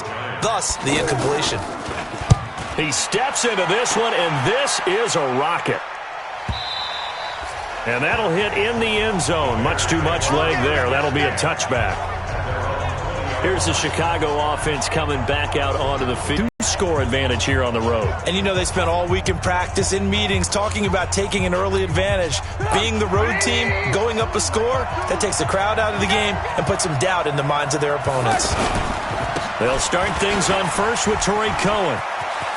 tackles, thus the incompletion. He steps into this one, and this is a rocket. And that'll hit in the end zone. Much too much leg there. That'll be a touchback. Here's the Chicago offense coming back out onto the field. Score advantage here on the road. And you know they spent all week in practice, in meetings, talking about taking an early advantage. Being the road team, going up a score, that takes the crowd out of the game and puts some doubt in the minds of their opponents. They'll start things on first with Torrey Cohen.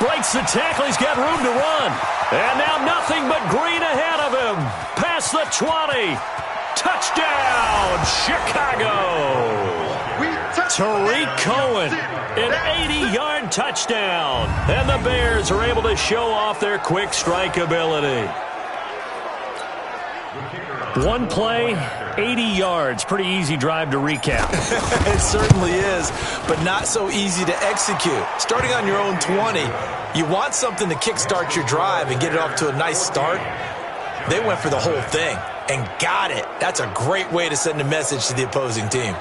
Breaks the tackle. He's got room to run. And now nothing but green ahead of him. Past the 20. Touchdown, Chicago. Torrey Cohen, an 80-yard touchdown. And the Bears are able to show off their quick strike ability. One play, 80 yards. Pretty easy drive to recap. It certainly is, but not so easy to execute. Starting on your own 20, you want something to kickstart your drive and get it off to a nice start. They went for the whole thing and got it. That's a great way to send a message to the opposing team.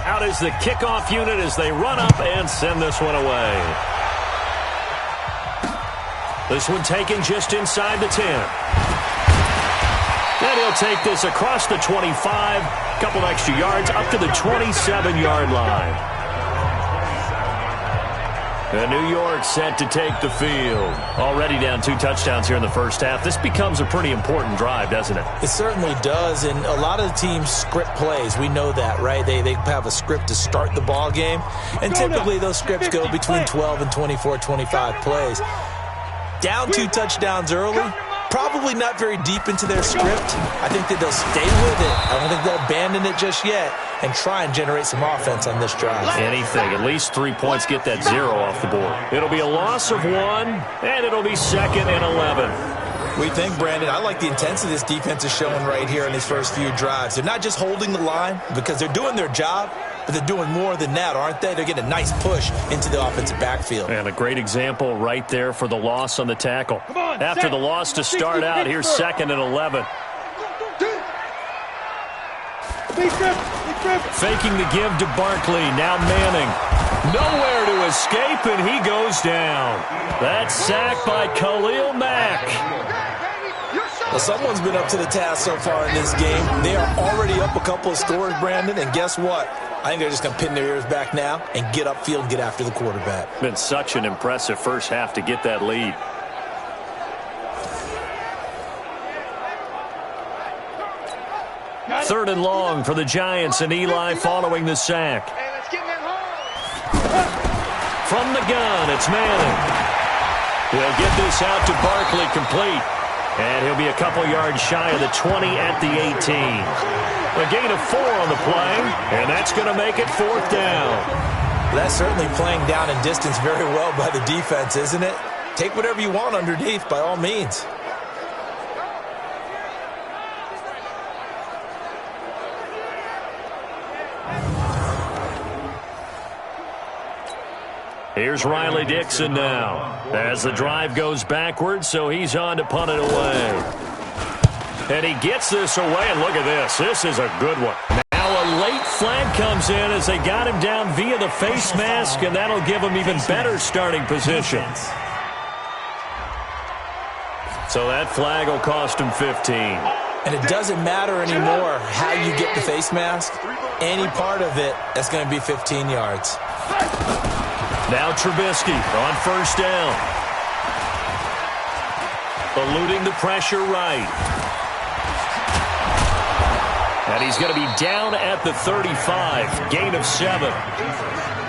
Out is the kickoff unit as they run up and send this one away. This one taken just inside the 10. And he'll take this across the 25, couple extra yards up to the 27-yard line. And New York set to take the field. Already down 2 touchdowns here in the first half. This becomes a pretty important drive, doesn't it? It certainly does, and a lot of the teams script plays. We know that, right? They have a script to start the ball game, and typically those scripts go between 12 and 24, 25 plays. Down 2 touchdowns early, probably not very deep into their script. I think that they'll stay with it. I don't think they'll abandon it just yet and try and generate some offense on this drive. Anything. At least 3 points, get that 0 off the board. It'll be a loss of 1, and it'll be 2nd and 11. We think, Brandon, I like the intensity this defense is showing right here in these first few drives. They're not just holding the line because they're doing their job, but they're doing more than that, aren't they? They're getting a nice push into the offensive backfield. And a great example right there for the loss on the tackle. After the loss to start out, here's 2nd and 11. Faking the give to Barkley. Now Manning. Nowhere to escape, and he goes down. That's sacked by Khalil Mack. Well, someone's been up to the task so far in this game. They are already up a couple of scores, Brandon, and guess what? I think they're just going to pin their ears back now and get upfield and get after the quarterback. Been such an impressive first half to get that lead. Third and long for the Giants, and Eli following the sack. From the gun, it's Manning. He'll get this out to Barkley, complete. And he'll be a couple yards shy of the 20 at the 18. A gain of 4 on the play, and that's going to make it 4th down. That's certainly playing down in distance very well by the defense, isn't it? Take whatever you want underneath, by all means. Here's Riley Dixon now as the drive goes backwards, so he's on to punt it away. And he gets this away, and look at this. This is a good one. Now a late flag comes in as they got him down via the face mask, and that'll give him even better starting position. So that flag will cost him 15. And it doesn't matter anymore how you get the face mask. Any part of it, that's going to be 15 yards. Now Trubisky on first down. Eluding the pressure right. And he's going to be down at the 35. Gain of 7.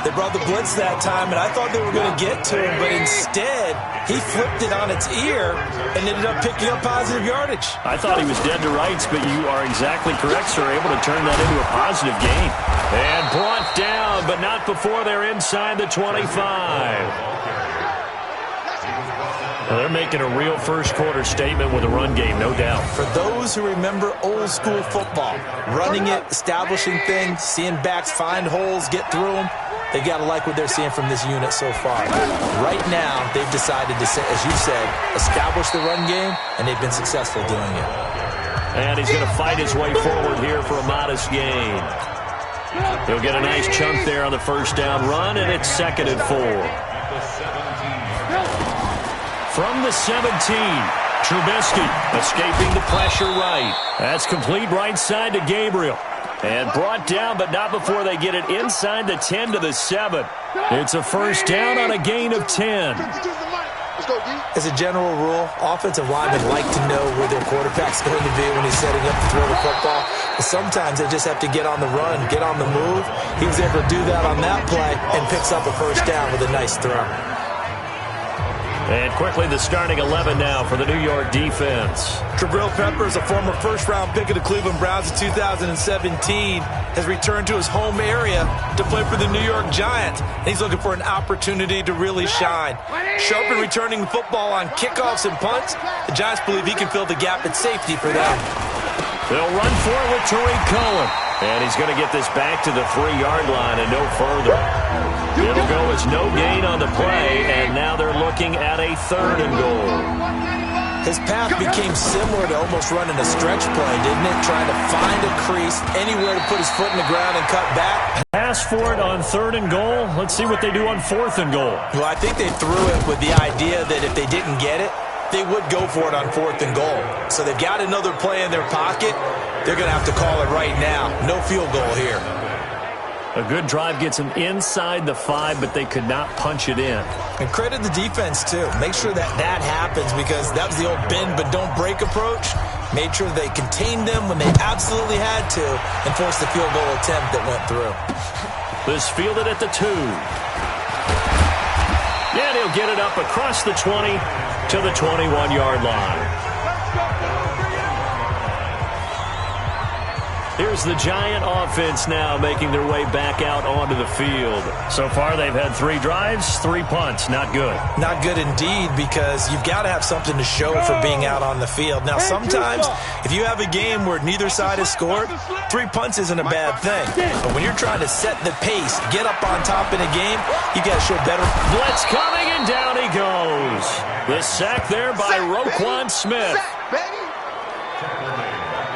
They brought the blitz that time, and I thought they were going to get to him, but instead, he flipped it on its ear and ended up picking up positive yardage. I thought he was dead to rights, but you are exactly correct, sir. Able to turn that into a positive gain. And brought down, but not before they're inside the 25. Well, they're making a real first-quarter statement with a run game, no doubt. For those who remember old-school football, running it, establishing things, seeing backs find holes, get through them, they've got to like what they're seeing from this unit so far. Right now, they've decided to, as you said, establish the run game, and they've been successful doing it. And he's going to fight his way forward here for a modest gain. He'll get a nice chunk there on the first down run, and it's 2nd and 4. From the 17, Trubisky escaping the pressure right. That's complete right side to Gabriel. And brought down, but not before they get it inside the 10 to the 7. It's a first down on a gain of 10. As a general rule, offensive linemen like to know where their quarterback's going to be when he's setting up to throw the football. But sometimes they just have to get on the run, get on the move. He was able to do that on that play and picks up a first down with a nice throw. And quickly the starting 11 now for the New York defense. Jabril Peppers, a former first-round pick of the Cleveland Browns in 2017, has returned to his home area to play for the New York Giants. And he's looking for an opportunity to really shine. Sharp in returning the football on kickoffs and punts. The Giants believe he can fill the gap at safety for them. They'll run for it with Tariq Cohen. And he's going to get this back to the 3-yard line and no further. It'll go as no gain on the play, and now they're looking at a 3rd and goal. His path became similar to almost running a stretch play, didn't it? Trying to find a crease, anywhere to put his foot in the ground and cut back. Pass for it on 3rd and goal. Let's see what they do on 4th and goal. Well, I think they threw it with the idea that if they didn't get it, they would go for it on 4th and goal. So they've got another play in their pocket. They're going to have to call it right now. No field goal here. A good drive gets them inside the 5, but they could not punch it in. And credit the defense, too. Make sure that that happens because that was the old bend but don't break approach. Made sure they contained them when they absolutely had to and forced the field goal attempt that went through. This fielded at the 2. And he'll get it up across the 20 to the 21-yard line. Here's the Giant offense now making their way back out onto the field. So far, they've had 3 drives, 3 punts. Not good. Not good indeed, because you've got to have something to show for being out on the field. Now, sometimes, if you have a game where neither side has scored, 3 punts isn't a bad thing. But when you're trying to set the pace, get up on top in a game, you got to show better. Blitz coming, and down he goes. The sack there by Roquan Smith.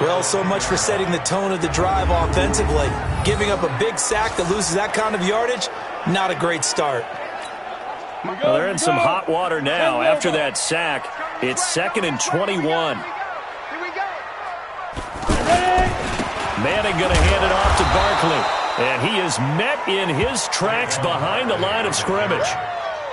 Well, so much for setting the tone of the drive offensively. Giving up a big sack that loses that kind of yardage, not a great start. Well, they're in some hot water now. After that sack, it's 2nd and 21. Manning going to hand it off to Barkley. And he is met in his tracks behind the line of scrimmage.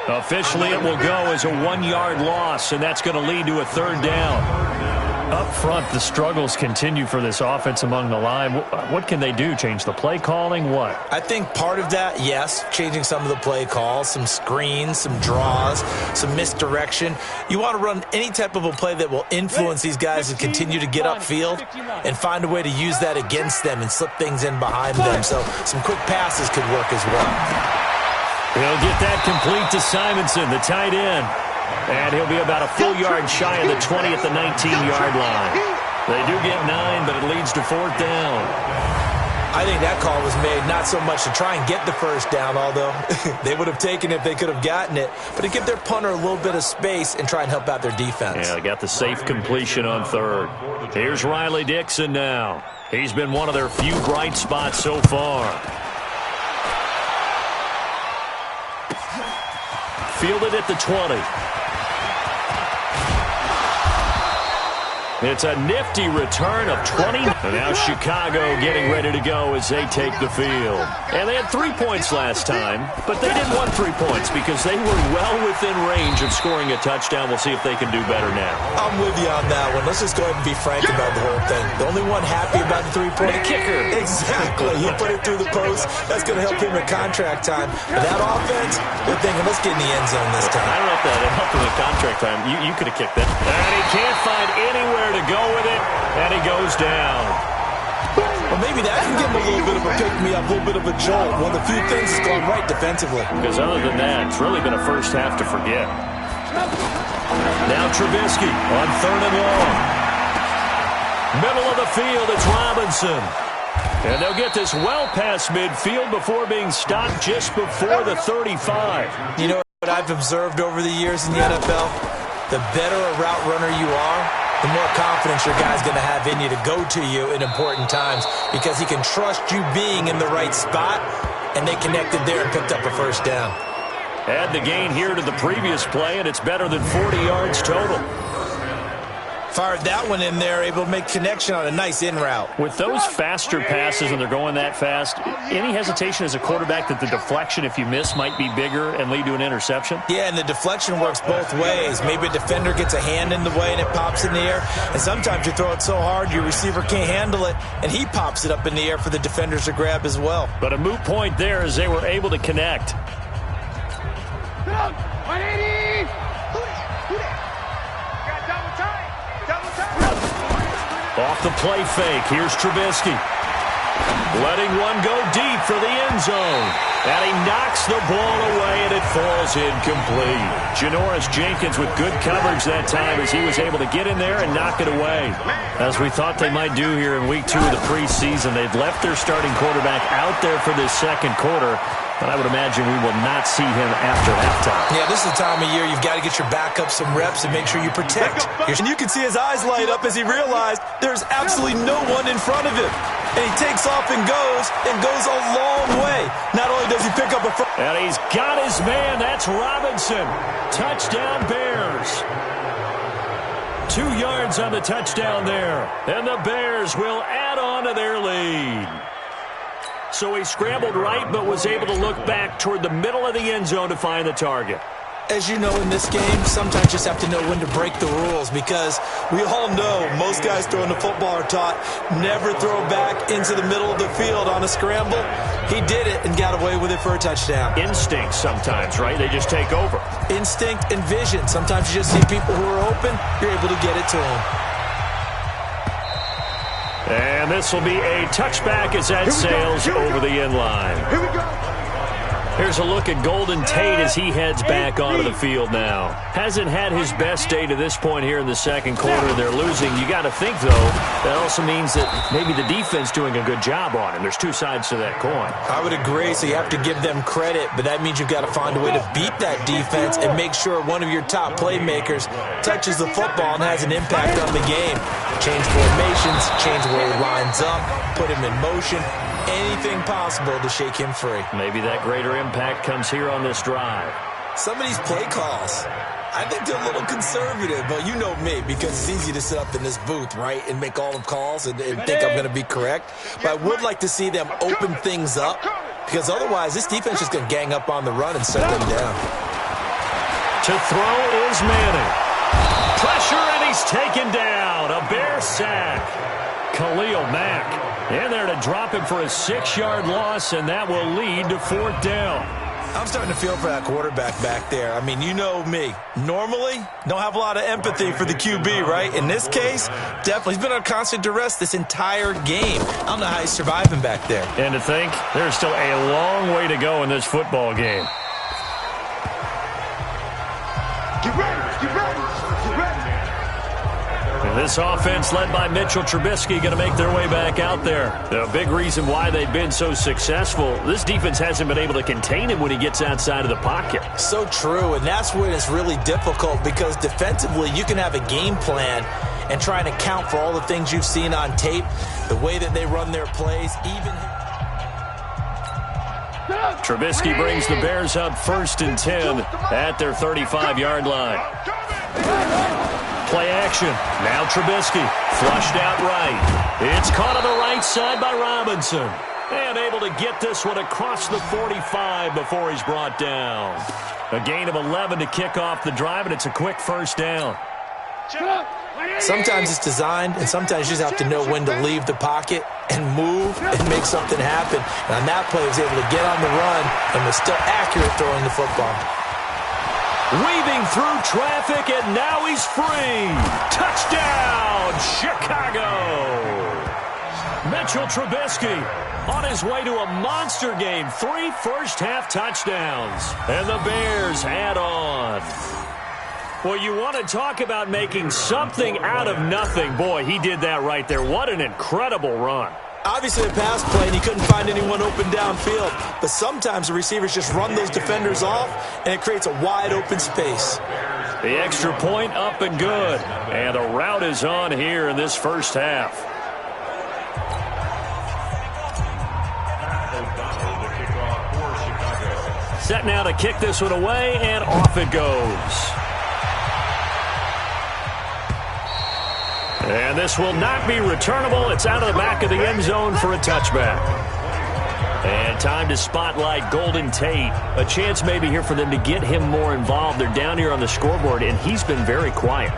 Officially, it will go as a 1-yard loss, and that's going to lead to a 3rd down. Up front, the struggles continue for this offense among the line. What can they do? Change the play calling? What? I think part of that, yes, changing some of the play calls, some screens, some draws, some misdirection. You want to run any type of a play that will influence these guys to continue to get upfield and find a way to use that against them and slip things in behind them. So some quick passes could work as well. He'll get that complete to Simonson, the tight end. And he'll be about a full yard shy of the 20 at the 19-yard line. They do get 9, but it leads to 4th down. I think that call was made not so much to try and get the first down, although they would have taken it if they could have gotten it, but to give their punter a little bit of space and try and help out their defense. Yeah, they got the safe completion on 3rd. Here's Riley Dixon now. He's been one of their few bright spots so far. Fielded at the 20. It's a nifty return of 20. And now Chicago getting ready to go as they take the field. And they had 3 points last time, but they didn't want 3 points because they were well within range of scoring a touchdown. We'll see if they can do better now. I'm with you on that one. Let's just go ahead and be frank about the whole thing. The only one happy about the 3-point kicker. Exactly. He put it through the post. That's going to help him at contract time. But that offense, they're thinking, let's get in the end zone this time. I don't know if that helped him at contract time. You could have kicked that. And he can't find anywhere to go with it, and he goes down. Well, maybe that can give him a little bit of a pick-me-up, a little bit of a jolt. One of the few things that's gone right defensively. Because other than that, it's really been a first half to forget. Now Trubisky on 3rd and long. Middle of the field, it's Robinson. And they'll get this well past midfield before being stopped just before the 35. You know what I've observed over the years in the NFL? The better a route runner you are, the more confidence your guy's going to have in you to go to you in important times because he can trust you being in the right spot, and they connected there and picked up a first down. Add the gain here to the previous play, and it's better than 40 yards total. Fired that one in there, able to make connection on a nice in route. With those faster passes and they're going that fast, any hesitation as a quarterback that the deflection, if you miss, might be bigger and lead to an interception? Yeah, and the deflection works both ways. Maybe a defender gets a hand in the way and it pops in the air. And sometimes you throw it so hard your receiver can't handle it, and he pops it up in the air for the defenders to grab as well. But a moot point there as they were able to connect. 180! Off the play fake, here's Trubisky. Letting one go deep for the end zone. And he knocks the ball away, and it falls incomplete. Janoris Jenkins with good coverage that time as he was able to get in there and knock it away. As we thought they might do here in week 2 of the preseason, they'd left their starting quarterback out there for this second quarter. But I would imagine we will not see him after halftime. Yeah, this is the time of year you've got to get your backup some reps and make sure you protect. And you can see his eyes light up as he realized there's absolutely no one in front of him. And he takes off and goes a long way. Not only does he pick up a first. And he's got his man. That's Robinson. Touchdown Bears. 2 yards on the touchdown there. And the Bears will add on to their lead. So he scrambled right, but was able to look back toward the middle of the end zone to find the target. As you know, in this game, sometimes you just have to know when to break the rules because we all know most guys throwing the football are taught never throw back into the middle of the field on a scramble. He did it and got away with it for a touchdown. Instinct sometimes, right? They just take over. Instinct and vision. Sometimes you just see people who are open, you're able to get it to them. And this will be a touchback as that sails over the end line. Here we go. Here's a look at Golden Tate as he heads back onto the field now. Hasn't had his best day to this point here in the second quarter. They're losing. You got to think, though, that also means that maybe the defense doing a good job on him. There's two sides to that coin. I would agree, so you have to give them credit, but that means you've got to find a way to beat that defense and make sure one of your top playmakers touches the football and has an impact on the game. Change formations, change where he lines up, put him in motion. Anything possible to shake him free. Maybe that greater impact comes here on this drive. Some of these play calls, I think they're a little conservative, but you know me, because it's easy to sit up in this booth, right, and make all the calls and think I'm going to be correct. But I would like to see them open things up, because otherwise this defense is going to gang up on the run and shut them down. To throw is Manning. Pressure, and he's taken down. A Bear sack. Khalil Mack in there to drop him for a 6-yard loss, and that will lead to 4th down. I'm starting to feel for that quarterback back there. I mean, you know me. Normally, don't have a lot of empathy for the QB, right? In this case, definitely. He's been under constant duress this entire game. I don't know how he's surviving back there. And to think, there's still a long way to go in this football game. Get ready, get ready, get ready. And this offense led by Mitchell Trubisky going to make their way back out there. The big reason why they've been so successful, this defense hasn't been able to contain him when he gets outside of the pocket. So true, and that's when it's really difficult because defensively you can have a game plan and try and account for all the things you've seen on tape, the way that they run their plays, even... Trubisky brings the Bears up 1st and 10 at their 35-yard line. Play action. Now Trubisky flushed out right. It's caught on the right side by Robinson. And able to get this one across the 45 before he's brought down. A gain of 11 to kick off the drive, and it's a quick 1st down. Sometimes it's designed, and sometimes you just have to know when to leave the pocket and move and make something happen. And on that play, he was able to get on the run and was still accurate throwing the football. Weaving through traffic, and now he's free. Touchdown, Chicago. Mitchell Trubisky on his way to a monster game. 3 first-half touchdowns. And the Bears add on. Well, you want to talk about making something out of nothing. Boy, he did that right there. What an incredible run. Obviously a pass play, and he couldn't find anyone open downfield. But sometimes the receivers just run those defenders off, and it creates a wide open space. The extra point up and good. And the route is on here in this first half. Set now to kick this one away, and off it goes. And this will not be returnable. It's out of the back of the end zone for a touchback. And time to spotlight Golden Tate. A chance maybe here for them to get him more involved. They're down here on the scoreboard, and he's been very quiet.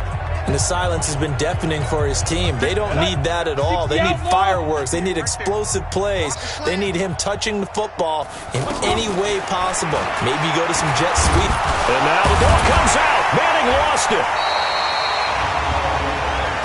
And the silence has been deafening for his team. They don't need that at all. They need fireworks. They need explosive plays. They need him touching the football in any way possible. Maybe go to some jet sweep. And now the ball comes out. Manning lost it.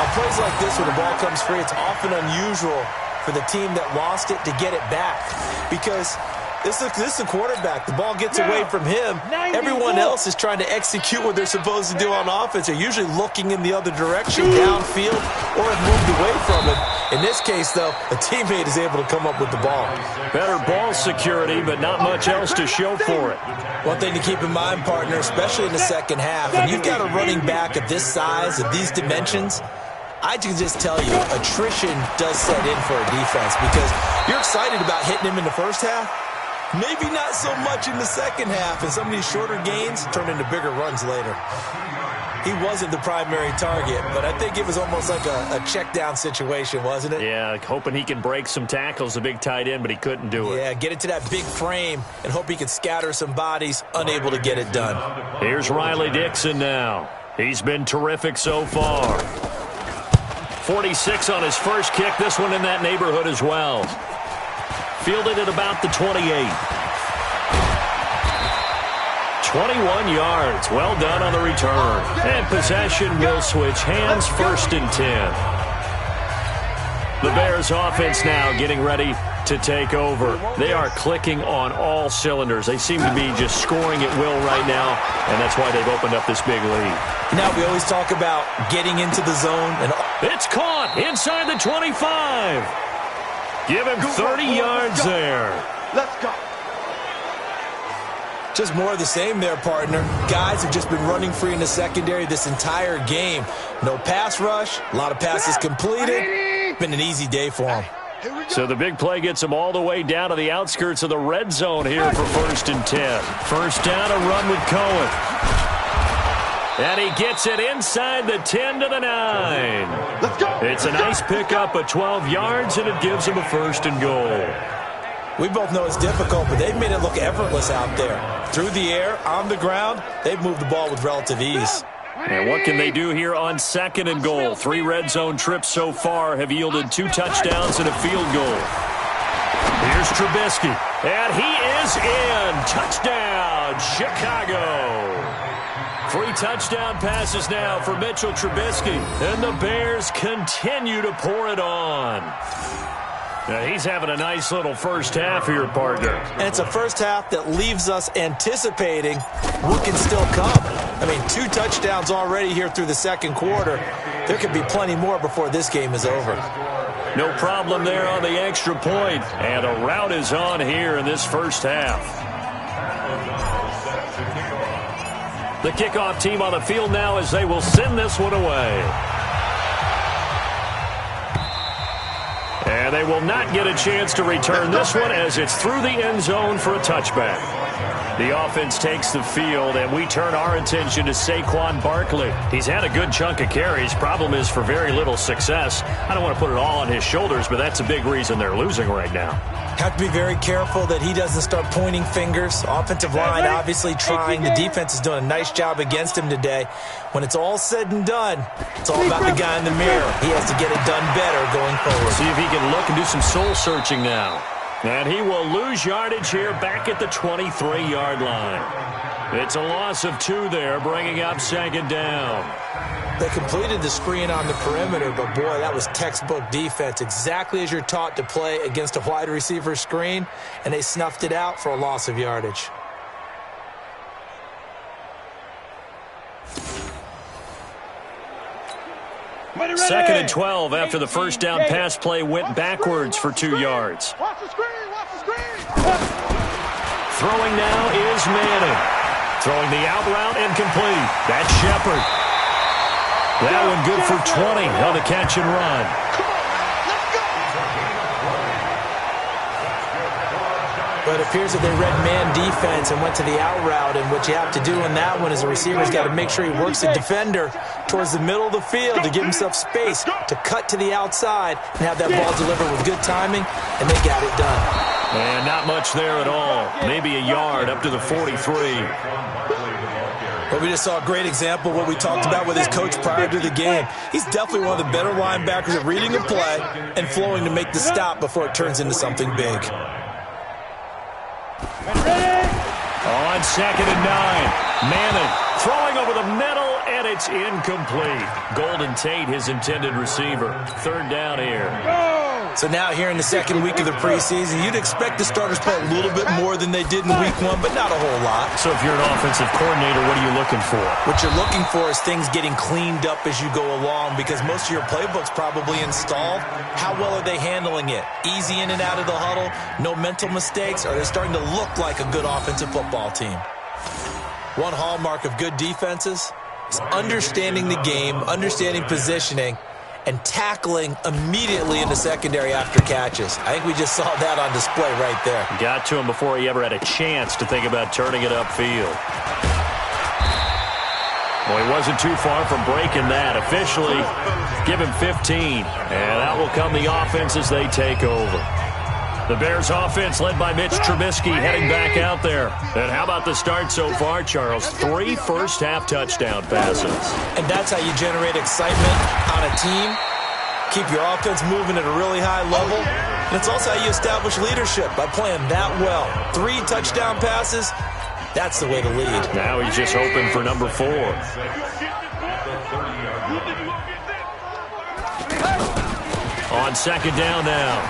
On plays like this where the ball comes free, it's often unusual for the team that lost it to get it back, because this is a quarterback. The ball gets away from him. Everyone else is trying to execute what they're supposed to do on offense. They're usually looking in the other direction, downfield, or have moved away from it. In this case, though, a teammate is able to come up with the ball. Better ball security, but not much else to show for it. One thing to keep in mind, partner, especially in the second half, when you've got a running back of this size, of these dimensions, I can just tell you, attrition does set in for a defense, because you're excited about hitting him in the first half. Maybe not so much in the second half, and some of these shorter gains turn into bigger runs later. He wasn't the primary target, but I think it was almost like a check down situation, wasn't it? Yeah, hoping he can break some tackles, a big tight end, but he couldn't do it. Yeah, get it to that big frame and hope he can scatter some bodies, unable to get it done. Here's Riley Dixon now. He's been terrific so far. 46 on his first kick, this one in that neighborhood as well. Fielded at about the 28. 21 yards. Well done on the return. And possession will switch hands, 1st and 10. The Bears offense now getting ready to take over. They are clicking on all cylinders. They seem to be just scoring at will right now, and that's why they've opened up this big lead. Now we always talk about getting into the zone. And it's caught inside the 25. Give him 30 yards there. Let's go. Just more of the same there, partner. Guys have just been running free in the secondary this entire game. No pass rush, a lot of passes completed. Been an easy day for them. So the big play gets them all the way down to the outskirts of the red zone here for 1st and 10. First down, a run with Cohen. And he gets it inside the 10 to the 9. Let's go. It's a nice pickup of 12 yards, and it gives him a 1st and goal. We both know it's difficult, but they've made it look effortless out there. Through the air, on the ground, they've moved the ball with relative ease. And what can they do here on 2nd and goal? 3 red zone trips so far have yielded 2 touchdowns and a field goal. Here's Trubisky, and he is in. Touchdown, Chicago. 3 touchdown passes now for Mitchell Trubisky, and the Bears continue to pour it on. Now he's having a nice little first half here, partner. And it's a first half that leaves us anticipating what can still come. I mean, 2 touchdowns already here through the second quarter. There could be plenty more before this game is over. No problem there on the extra point. And a rout is on here in this first half. The kickoff team on the field now as they will send this one away. And they will not get a chance to return this one as it's through the end zone for a touchback. The offense takes the field, and we turn our attention to Saquon Barkley. He's had a good chunk of carries. Problem is for very little success. I don't want to put it all on his shoulders, but that's a big reason they're losing right now. Have to be very careful that he doesn't start pointing fingers. Offensive line obviously trying. The defense is doing a nice job against him today. When it's all said and done, it's all about the guy in the mirror. He has to get it done better going forward. See if he can look and do some soul searching now. And he will lose yardage here back at the 23-yard line. It's a loss of 2 there, bringing up 2nd down. They completed the screen on the perimeter, but boy, that was textbook defense. Exactly as you're taught to play against a wide receiver screen, and they snuffed it out for a loss of yardage. Second and 12 after the first down pass play went backwards for 2 yards. Watch the screen, watch the screen. Throwing now is Manning. Throwing the out route and complete. That's Shepard. That one good for 20 on the catch and run. But it appears that they read man defense and went to the out route, and what you have to do in that one is the receiver's got to make sure he works the defender towards the middle of the field to give himself space to cut to the outside and have that ball delivered with good timing, and they got it done. And not much there at all. Maybe a yard up to the 43. But we just saw a great example of what we talked about with his coach prior to the game. He's definitely one of the better linebackers at reading a play and flowing to make the stop before it turns into something big. On second and 9, Manning throwing over the middle, and it's incomplete. Golden Tate, his intended receiver. Third down here. So now here in the second week of the preseason, you'd expect the starters play a little bit more than they did in week 1, but not a whole lot. So if you're an offensive coordinator, what are you looking for? What you're looking for is things getting cleaned up as you go along, because most of your playbook's probably installed. How well are they handling it? Easy in and out of the huddle, no mental mistakes? Are they starting to look like a good offensive football team? One hallmark of good defenses is understanding the game, understanding positioning, and tackling immediately in the secondary after catches. I think we just saw that on display right there. Got to him before he ever had a chance to think about turning it upfield. Well, he wasn't too far from breaking that. Officially, give him 15. And out will come the offense as they take over. The Bears offense led by Mitch Trubisky heading back out there. And how about the start so far, Charles? 3 first-half touchdown passes. And that's how you generate excitement on a team. Keep your offense moving at a really high level. And it's also how you establish leadership, by playing that well. 3 touchdown passes, that's the way to lead. Now he's just hoping for number 4. On second down now,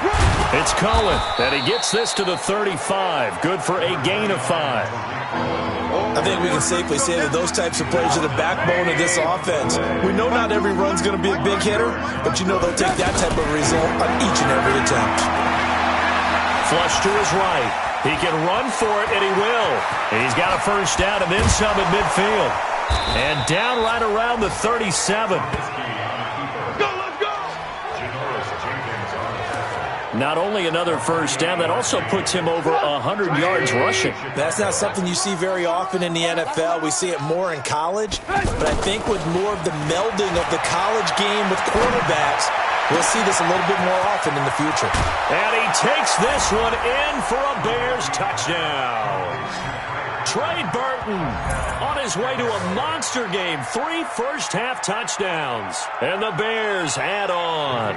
it's Cohen, and he gets this to the 35. Good for a gain of 5. I think we can safely say that those types of plays are the backbone of this offense. We know not every run's going to be a big hitter, but you know they'll take that type of result on each and every attempt. Flush to his right. He can run for it, and he will. He's got a first down and then some at midfield. And down right around the 37. Not only another first down, that also puts him over 100 yards rushing. That's not something you see very often in the NFL. We see it more in college. But I think with more of the melding of the college game with quarterbacks, we'll see this a little bit more often in the future. And he takes this one in for a Bears touchdown. Trey Burton on his way to a monster game. 3 first-half touchdowns. And the Bears add on.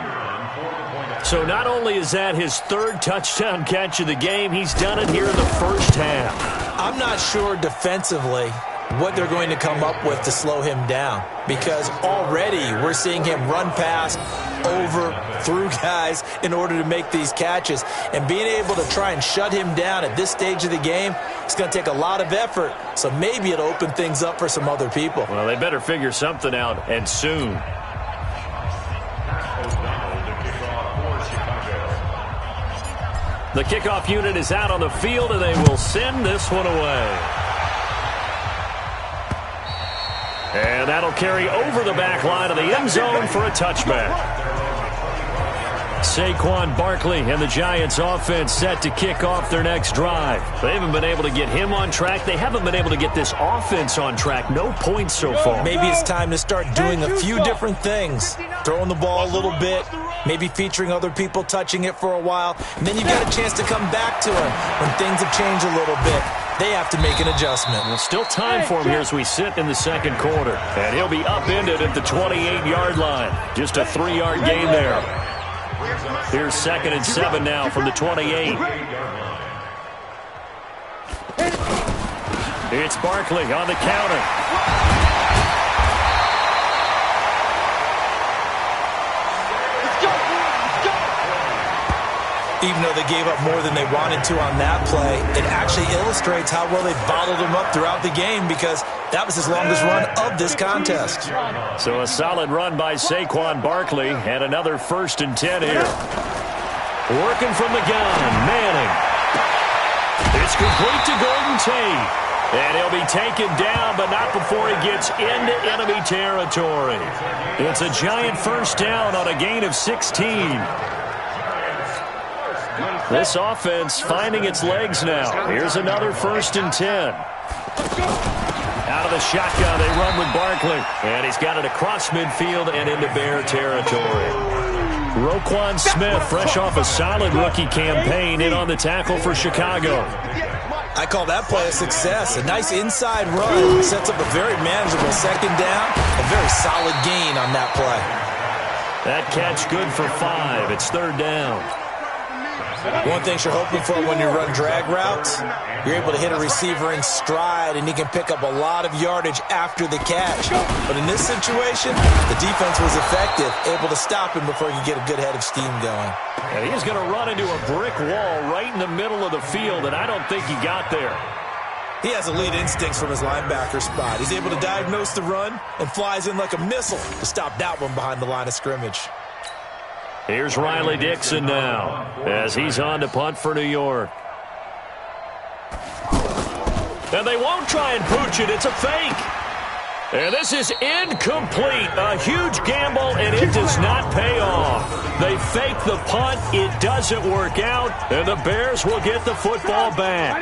So not only is that his 3rd touchdown catch of the game, he's done it here in the first half. I'm not sure defensively what they're going to come up with to slow him down, because already we're seeing him run past, over, through guys in order to make these catches. And being able to try and shut him down at this stage of the game, it's going to take a lot of effort. So maybe it'll open things up for some other people. Well, they better figure something out, and soon. The kickoff unit is out on the field, and they will send this one away. And that'll carry over the back line of the end zone for a touchback. Saquon Barkley and the Giants offense set to kick off their next drive. They haven't been able to get him on track. They haven't been able to get this offense on track. No points so far. Maybe it's time to start doing a few different things. Throwing the ball a little bit, maybe featuring other people touching it for a while, and then you've got a chance to come back to him when things have changed a little bit. They have to make an adjustment. Well, still time for him here as we sit in the second quarter. And he'll be upended at the 28-yard line. Just a 3-yard gain there. Here's 2nd and 7 now from the 28. It's Barkley on the counter. Even though they gave up more than they wanted to on that play, it actually illustrates how well they bottled them up throughout the game because that was his longest run of this contest. So a solid run by Saquon Barkley and another 1st and 10 here. Working from the gun, Manning. It's complete to Golden Tate. And he'll be taken down, but not before he gets into enemy territory. It's a giant 1st down on a gain of 16. This offense finding its legs now. Here's another 1st and 10. Out of the shotgun, they run with Barkley. And he's got it across midfield and into Bear territory. Roquan Smith, fresh off a solid rookie campaign, in on the tackle for Chicago. I call that play a success. A nice inside run sets up a very manageable 2nd down. A very solid gain on that play. That catch good for 5. It's 3rd down. One thing you're hoping for when you run drag routes, you're able to hit a receiver in stride, and he can pick up a lot of yardage after the catch. But in this situation, the defense was effective, able to stop him before he could get a good head of steam going. And he's going to run into a brick wall right in the middle of the field, and I don't think he got there. He has elite instincts from his linebacker spot. He's able to diagnose the run and flies in like a missile to stop that one behind the line of scrimmage. Here's Riley Dixon now as he's on to punt for New York. And they won't try and pooch it. It's a fake. And this is incomplete. A huge gamble, and it does not pay off. They fake the punt. It doesn't work out, and the Bears will get the football back.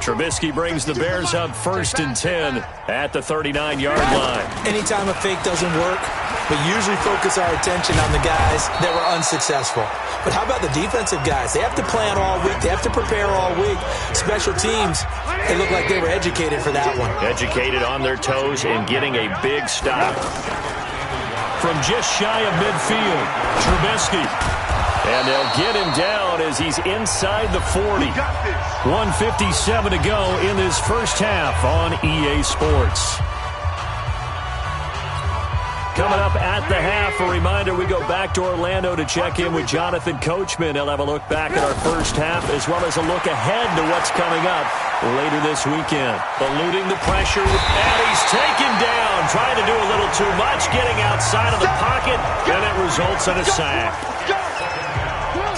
Trubisky brings the Bears up 1st and 10 at the 39-yard line. Anytime a fake doesn't work, we usually focus our attention on the guys that were unsuccessful. But how about the defensive guys? They have to plan all week. They have to prepare all week. Special teams, they look like they were educated for that one. Educated on their toes and getting a big stop. From just shy of midfield, Trubisky. And they'll get him down as he's inside the 40. 1:57 to go in this 1st half on EA Sports. Coming up at the half, a reminder, we go back to Orlando to check in with Jonathan Coachman. He'll have a look back at our 1st half as well as a look ahead to what's coming up later this weekend. Eluding the pressure, and he's taken down. Trying to do a little too much, getting outside of the pocket, and it results in a sack.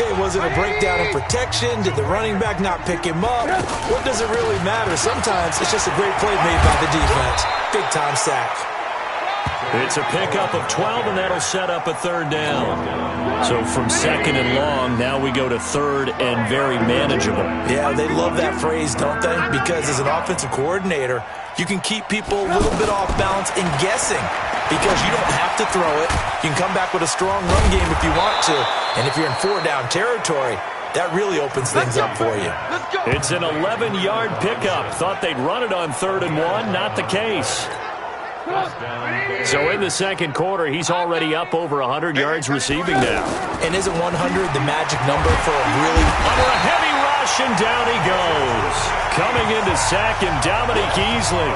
Okay, was it a breakdown in protection? Did the running back not pick him up? What does it really matter? Sometimes it's just a great play made by the defense. Big-time sack. It's a pickup of 12, and that'll set up a 3rd down. So from 2nd and long, now we go to 3rd and very manageable. Yeah, they love that phrase, don't they? Because as an offensive coordinator, you can keep people a little bit off balance and guessing because you don't have to throw it. You can come back with a strong run game if you want to. And if you're in 4-down territory, that really opens things up for you. It's an 11-yard pickup. Thought they'd run it on 3rd and 1. Not the case. So in the 2nd quarter, he's already up over 100 yards receiving now. And isn't 100 the magic number for a really... Under a heavy rush, and down he goes. Coming in to sack him, Dominique Easley.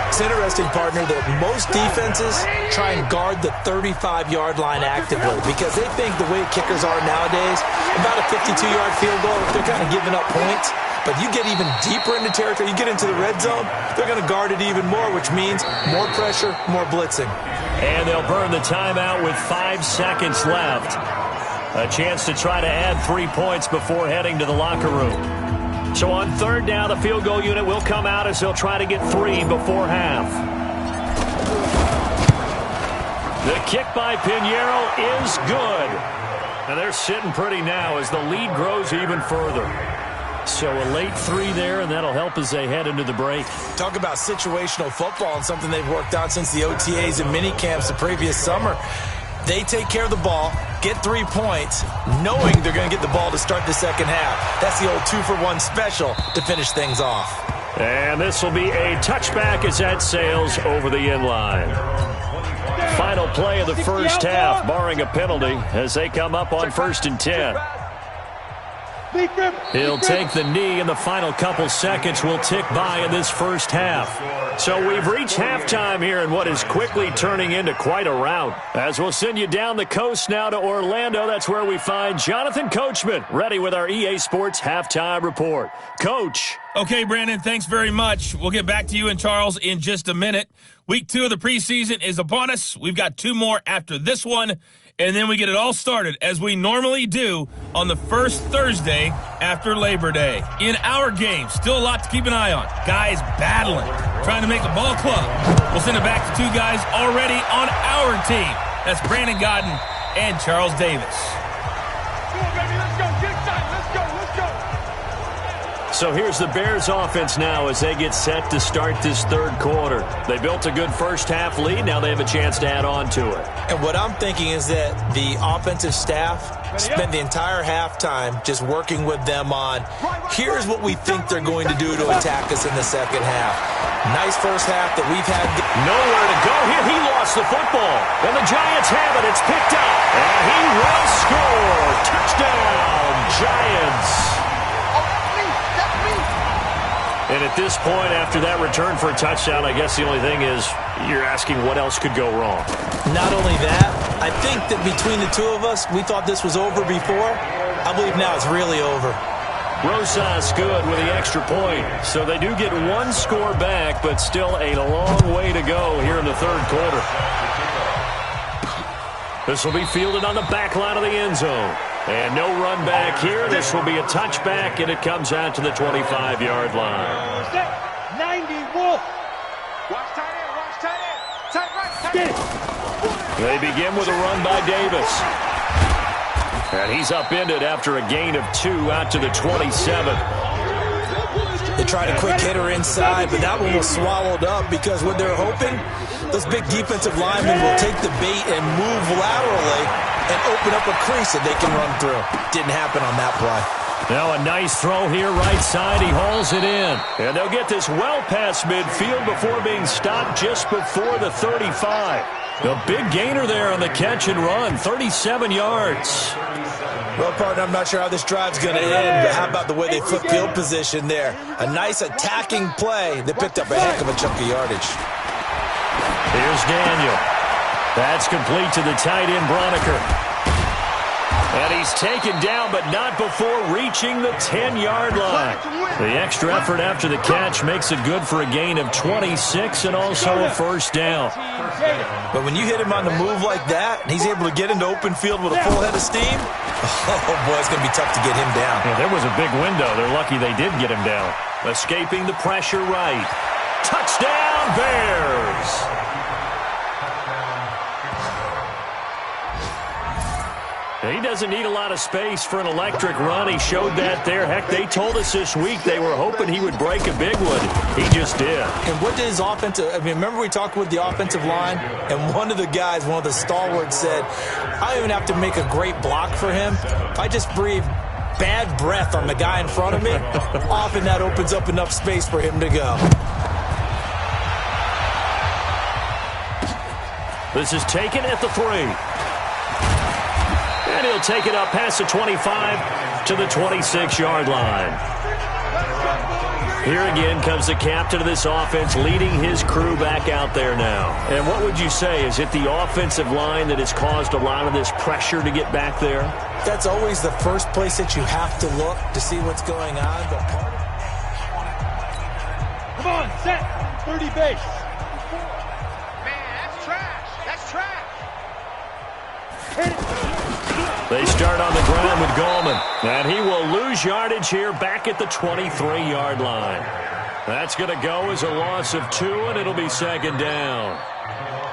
It's interesting, partner, that most defenses try and guard the 35-yard line actively because they think the way kickers are nowadays, about a 52-yard field goal, they're kind of giving up points. But you get even deeper into territory, you get into the red zone, they're going to guard it even more, which means more pressure, more blitzing. And they'll burn the timeout with 5 seconds left. A chance to try to add 3 points before heading to the locker room. So on 3rd down, the field goal unit will come out as they'll try to get 3 before half. The kick by Pinheiro is good. And they're sitting pretty now as the lead grows even further. So a late 3 there, and that'll help as they head into the break. Talk about situational football and something they've worked on since the OTAs and mini camps the previous summer. They take care of the ball, get 3 points, knowing they're going to get the ball to start the 2nd half. That's the old 2-for-1 special to finish things off. And this will be a touchback as that sails over the inline. Final play of the 1st half, barring a penalty, as they come up on 1st and 10. He'll take the knee, and the final couple seconds will tick by in this first half. So we've reached halftime here in what is quickly turning into quite a rout. As we'll send you down the coast now to Orlando, that's where we find Jonathan Coachman, ready with our EA Sports Halftime Report. Coach. Okay, Brandon, thanks very much. We'll get back to you and Charles in just a minute. Week 2 of the preseason is upon us. We've got 2 more after this one, and then we get it all started, as we normally do, on the first Thursday after Labor Day. In our game, still a lot to keep an eye on. Guys battling, trying to make a ball club. We'll send it back to 2 guys already on our team. That's Brandon Godden and Charles Davis. Come on, baby, let's go. Get excited. Let's go. So here's the Bears offense now as they get set to start this third quarter. They built a good first half lead. Now they have a chance to add on to it. And what I'm thinking is that the offensive staff spend the entire halftime just working with them on, here's what we think they're going to do to attack us in the second half. Nice first half that we've had. Nowhere to go here. He lost the football. And the Giants have it. It's picked up. And he will score. Touchdown, Giants. And at this point, after that return for a touchdown, I guess the only thing is you're asking what else could go wrong. Not only that, I think that between the 2 of us, we thought this was over before. I believe now it's really over. Rosas good with the extra point. So they do get 1 score back, but still a long way to go here in the third quarter. This will be fielded on the back line of the end zone. And no run back here. This will be a touchback, and it comes out to the 25-yard line. 90 Wolf. Watch tight end. Watch tight end. Tight right. Tight end. They begin with a run by Davis. And he's upended after a gain of 2 out to the 27. They tried a quick hitter inside, but that one was swallowed up because what they're hoping, those big defensive linemen will take the bait and move laterally and open up a crease that they can run through. Didn't happen on that play. Now a nice throw here, right side. He hauls it in. And they'll get this well past midfield before being stopped just before the 35. A big gainer there on the catch and run, 37 yards. Well, partner, I'm not sure how this drive's going to end, but how about the way they flip field position there? A nice attacking play. They picked up a heck of a chunk of yardage. Here's Daniel. That's complete to the tight end, Broniker. And he's taken down, but not before reaching the 10-yard line. The extra effort after the catch makes it good for a gain of 26 and also a first down. But when you hit him on the move like that, and he's able to get into open field with a full head of steam, oh, boy, it's going to be tough to get him down. Yeah, there was a big window. They're lucky they did get him down. Escaping the pressure right. Touchdown, Bears! He doesn't need a lot of space for an electric run. He showed that there. Heck, they told us this week they were hoping he would break a big one. He just did. And what did his offensive – I mean, remember we talked with the offensive line? And one of the guys, one of the stalwarts said, I don't even have to make a great block for him. If I just breathe bad breath on the guy in front of me, often that opens up enough space for him to go. This is taken at the 3. And he'll take it up past the 25 to the 26-yard line. Here again comes the captain of this offense leading his crew back out there now. And what would you say? Is it the offensive line that has caused a lot of this pressure to get back there? That's always the first place that you have to look to see what's going on. But Come on, set. 30 base. Man, that's trash. That's trash. Hit it. They start on the ground with Gallman. And he will lose yardage here back at the 23-yard line. That's going to go as a loss of 2, and it'll be second down.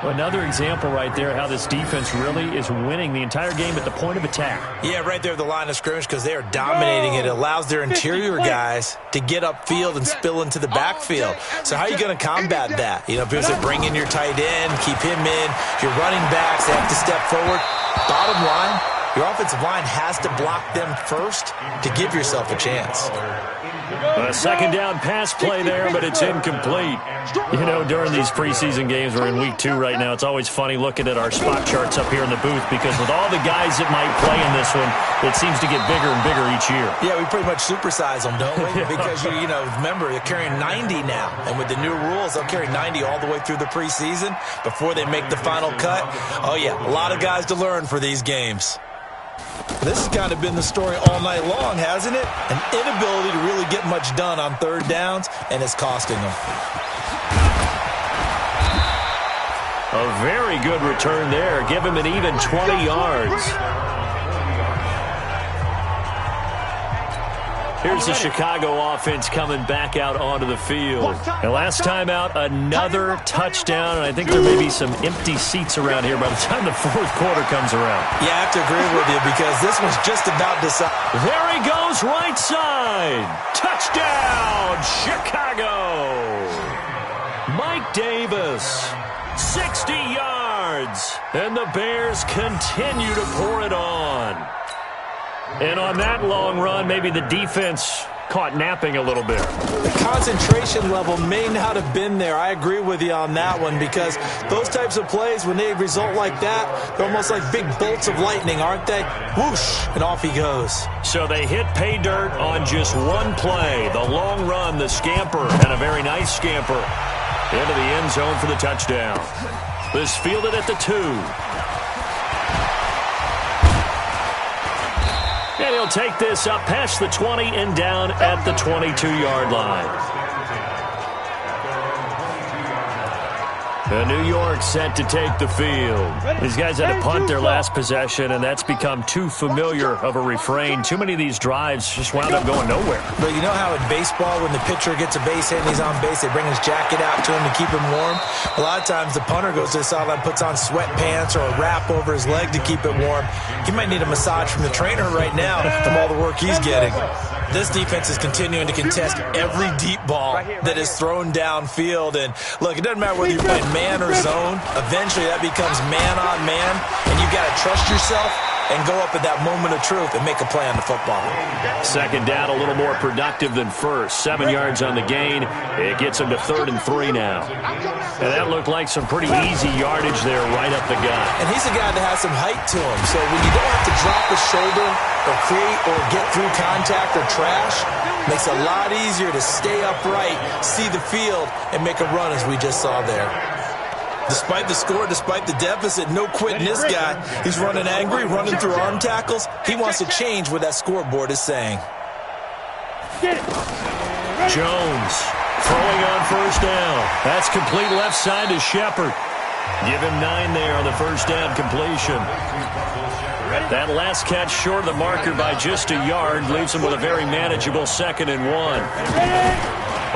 Another example right there how this defense really is winning the entire game at the point of attack. Yeah, right there at the line of scrimmage because they are dominating it. It allows their interior guys to get upfield and spill into the backfield. So how are you going to combat that? You know, people say bring in your tight end, keep him in. Your running backs, they have to step forward. Bottom line, Your offensive line has to block them first to give yourself a chance. A second down pass play there, but it's incomplete. You know, during these preseason games, we're in week 2 right now. It's always funny looking at our spot charts up here in the booth because with all the guys that might play in this one, it seems to get bigger and bigger each year. Yeah, we pretty much supersize them, don't we? Because, you know, remember, they're carrying 90 now. And with the new rules, they'll carry 90 all the way through the preseason before they make the final cut. Oh, yeah, a lot of guys to learn for these games. This has kind of been the story all night long, hasn't it? An inability to really get much done on third downs, and it's costing them. A very good return there. Give him an even 20 yards. Here's the Chicago offense coming back out onto the field. And last time out, another touchdown, and I think there may be some empty seats around here by the time the fourth quarter comes around. Yeah, I have to agree with you because this one's just about decided. There he goes, right side. Touchdown, Chicago. Mike Davis, 60 yards, and the Bears continue to pour it on. And on that long run, maybe the defense caught napping a little bit. The concentration level may not have been there. I agree with you on that one because those types of plays, when they result like that, they're almost like big bolts of lightning, aren't they? Whoosh, and off he goes. So they hit pay dirt on just one play. The long run, the scamper, and a very nice scamper into the end zone for the touchdown. This fielded at the 2. And he'll take this up past the 20 and down at the 22-yard line. New York set to take the field. These guys had to punt their last possession, and that's become too familiar of a refrain. Too many of these drives just wound up going nowhere. But you know how in baseball, when the pitcher gets a base hit and he's on base, they bring his jacket out to him to keep him warm? A lot of times the punter goes to the sideline, puts on sweatpants or a wrap over his leg to keep it warm. He might need a massage from the trainer right now from all the work he's getting. This defense is continuing to contest every deep ball that is thrown downfield. And look, it doesn't matter whether you're playing man or zone. Eventually that becomes man on man, and you got to trust yourself and go up at that moment of truth and make a play on the football. Second down, a little more productive than first. 7 yards on the gain. It gets him to 3rd and 3 now. And that looked like some pretty easy yardage there right up the gut. And he's a guy that has some height to him. So when you don't have to drop a shoulder or create or get through contact or trash, makes it a lot easier to stay upright, see the field, and make a run as we just saw there. Despite the score, despite the deficit, no quitting this guy. He's running angry, running through arm tackles. He wants to change what that scoreboard is saying. Jones throwing on first down. That's complete left side to Shepard. Give him 9 there on the first down completion. That last catch short of the marker by just a yard leaves him with a very manageable 2nd and 1.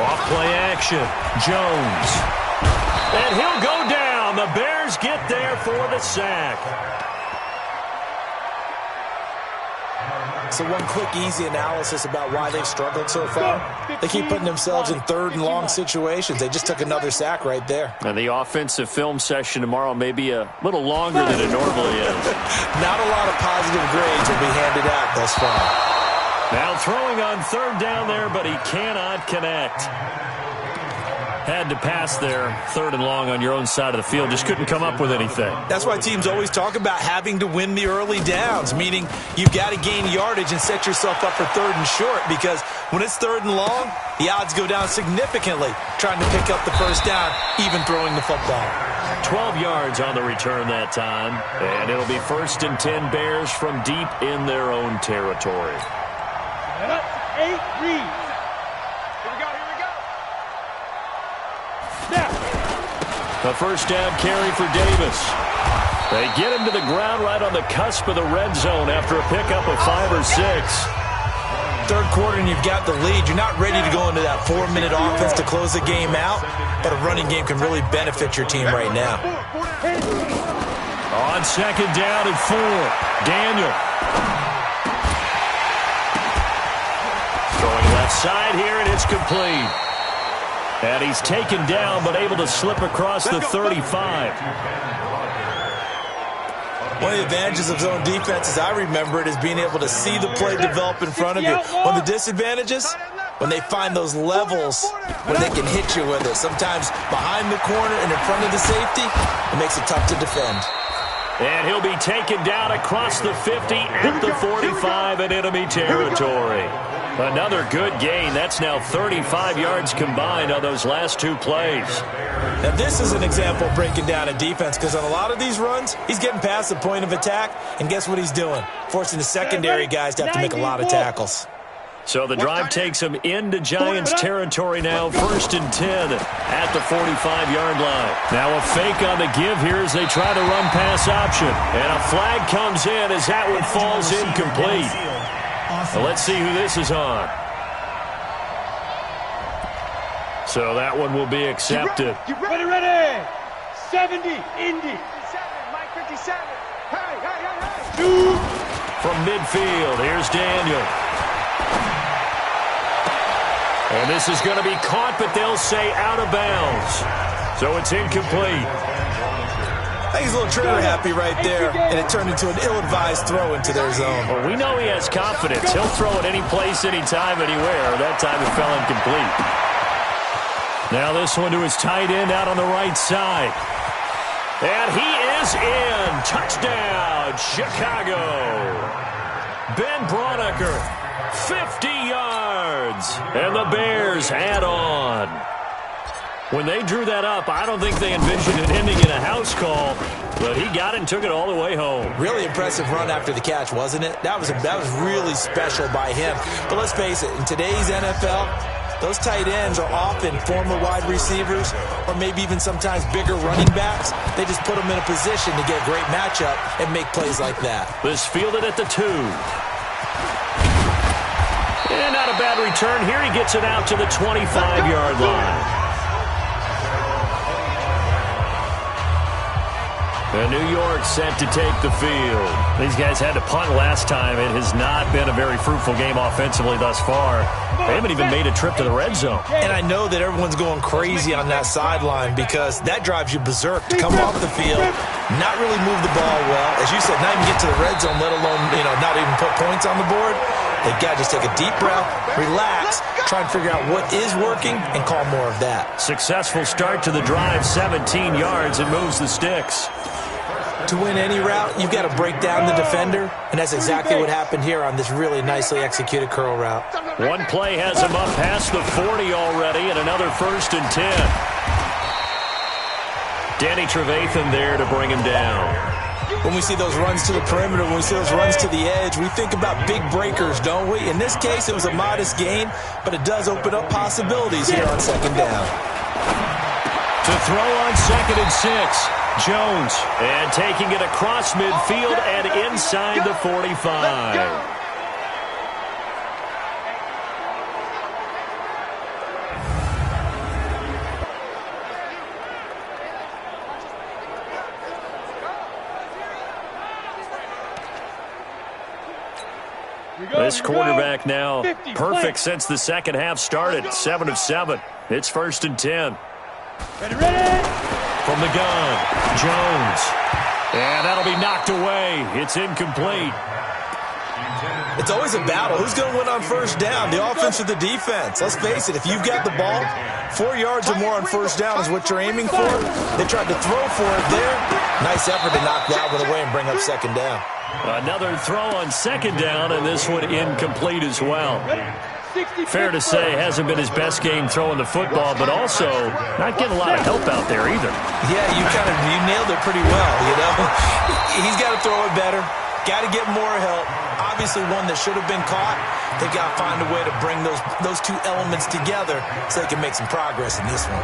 Off play action. Jones. And he'll go down. The Bears get there for the sack. So one quick, easy analysis about why they've struggled so far. They keep putting themselves in 3rd and long situations. They just took another sack right there. And the offensive film session tomorrow may be a little longer than it normally is. Not a lot of positive grades will be handed out thus far. Now throwing on 3rd down there, but he cannot connect. Had to pass there, 3rd and long on your own side of the field. Just couldn't come up with anything. That's why teams always talk about having to win the early downs, meaning you've got to gain yardage and set yourself up for 3rd and short, because when it's 3rd and long, the odds go down significantly trying to pick up the first down, even throwing the football. 12 yards on the return that time, and it'll be 1st and 10 Bears from deep in their own territory. 8 reads. A first down carry for Davis. They get him to the ground right on the cusp of the red zone after a pickup of 5 or 6. 3rd quarter and you've got the lead. You're not ready to go into that 4-minute offense to close the game out, but a running game can really benefit your team right now. On 2nd down and 4, Daniel. Throwing left side here, and it's complete. And he's taken down, but able to slip across the 35. One of the advantages of zone defense, as I remember it, is being able to see the play develop in front of you. One of the disadvantages, when they find those levels where they can hit you with it. Sometimes behind the corner and in front of the safety, it makes it tough to defend. And he'll be taken down across the 50 at the 45 in enemy territory. Another good gain. That's now 35 yards combined on those last two plays. Now, this is an example of breaking down a defense, because on a lot of these runs, he's getting past the point of attack, and guess what he's doing? Forcing the secondary guys to have to make a lot of tackles. So the drive takes him into Giants territory now, 1st and 10 at the 45-yard line. Now a fake on the give here as they try to run pass option. And a flag comes in as that one falls incomplete. Well, let's see who this is on. So that one will be accepted. Ready. 70, Indy. 57, Mike 57. Hey. From midfield, here's Daniel. And this is going to be caught, but they'll say out of bounds. So it's incomplete. I think he's a little trigger happy right there, and it turned into an ill-advised throw into their zone. Well, we know he has confidence. He'll throw it any place, anytime, anywhere. That time it fell incomplete. Now this one to his tight end out on the right side. And he is in. Touchdown, Chicago. Ben Braunecker, 50 yards. And the Bears add on. When they drew that up, I don't think they envisioned it ending in a house call, but he got it and took it all the way home. Really impressive run after the catch, wasn't it? That was really special by him. But let's face it, in today's NFL, those tight ends are often former wide receivers or maybe even sometimes bigger running backs. They just put them in a position to get a great matchup and make plays like that. This fielded at the 2. And not a bad return here. He gets it out to the 25-yard line. And New York set to take the field. These guys had to punt last time. It has not been a very fruitful game offensively thus far. They haven't even made a trip to the red zone. And I know that everyone's going crazy on that sideline because that drives you berserk to come off the field, not really move the ball well. As you said, not even get to the red zone, let alone, not even put points on the board. They've got to just take a deep breath, relax, try and figure out what is working, and call more of that. Successful start to the drive, 17 yards, and moves the sticks. To win any route, you've got to break down the defender, and that's exactly what happened here on this really nicely executed curl route. One play has him up past the 40 already, and another 1st and 10. Danny Trevathan there to bring him down. When we see those runs to the perimeter, when we see those runs to the edge, we think about big breakers, don't we? In this case, it was a modest gain, but it does open up possibilities here on 2nd down. To throw on 2nd and 6. Jones, and taking it across midfield and inside the 45. This quarterback now perfect since the second half started. 7 of 7. It's 1st and 10. Ready. From the gun, Jones. And that'll be knocked away. It's incomplete. It's always a battle. Who's going to win on 1st down, the offense or the defense? Let's face it, if you've got the ball, 4 yards or more on 1st down is what you're aiming for. They tried to throw for it there. Nice effort to knock that one away and bring up 2nd down. Another throw on 2nd down, and this one incomplete as well. Fair to say, hasn't been his best game throwing the football, but also not getting a lot of help out there either. Yeah, you nailed it pretty well, He's got to throw it better, got to get more help. Obviously one that should have been caught. They've got to find a way to bring those two elements together so they can make some progress in this one.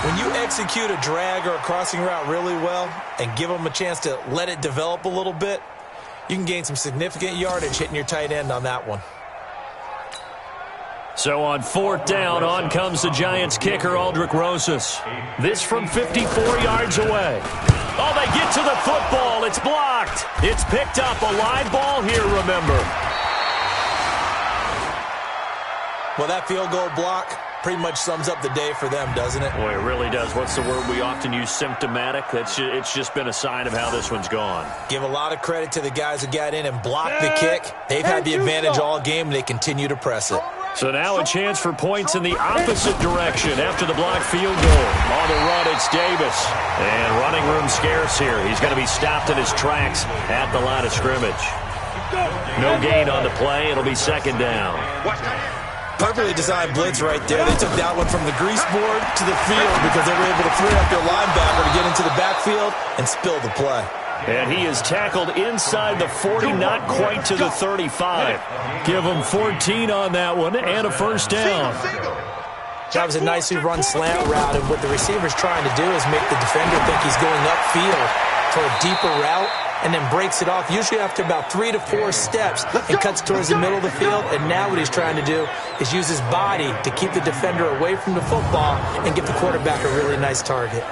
When you execute a drag or a crossing route really well and give them a chance to let it develop a little bit, you can gain some significant yardage hitting your tight end on that one. So on 4th down, on comes the Giants kicker, Aldrick Rosas. This from 54 yards away. Oh, they get to the football. It's blocked. It's picked up. A live ball here, remember. Well, that field goal block pretty much sums up the day for them, doesn't it? Boy, it really does. What's the word we often use? Symptomatic. It's just been a sign of how this one's gone. Give a lot of credit to the guys who got in and blocked the kick. They've had the advantage all game, and they continue to press it. So now a chance for points in the opposite direction after the blocked field goal. On the run, it's Davis. And running room scarce here. He's going to be stopped in his tracks at the line of scrimmage. No gain on the play. It'll be second down. Perfectly designed blitz right there. They took that one from the grease board to the field because they were able to free up their linebacker to get into the backfield and spill the play. And he is tackled inside the 40, not quite to the 35. Give him 14 on that one and a first down. That was a nicely run slant route, and what the receiver's trying to do is make the defender think he's going upfield for a deeper route, and then breaks it off, usually after about 3 to 4 steps, and cuts towards the middle of the field. And now what he's trying to do is use his body to keep the defender away from the football and give the quarterback a really nice target.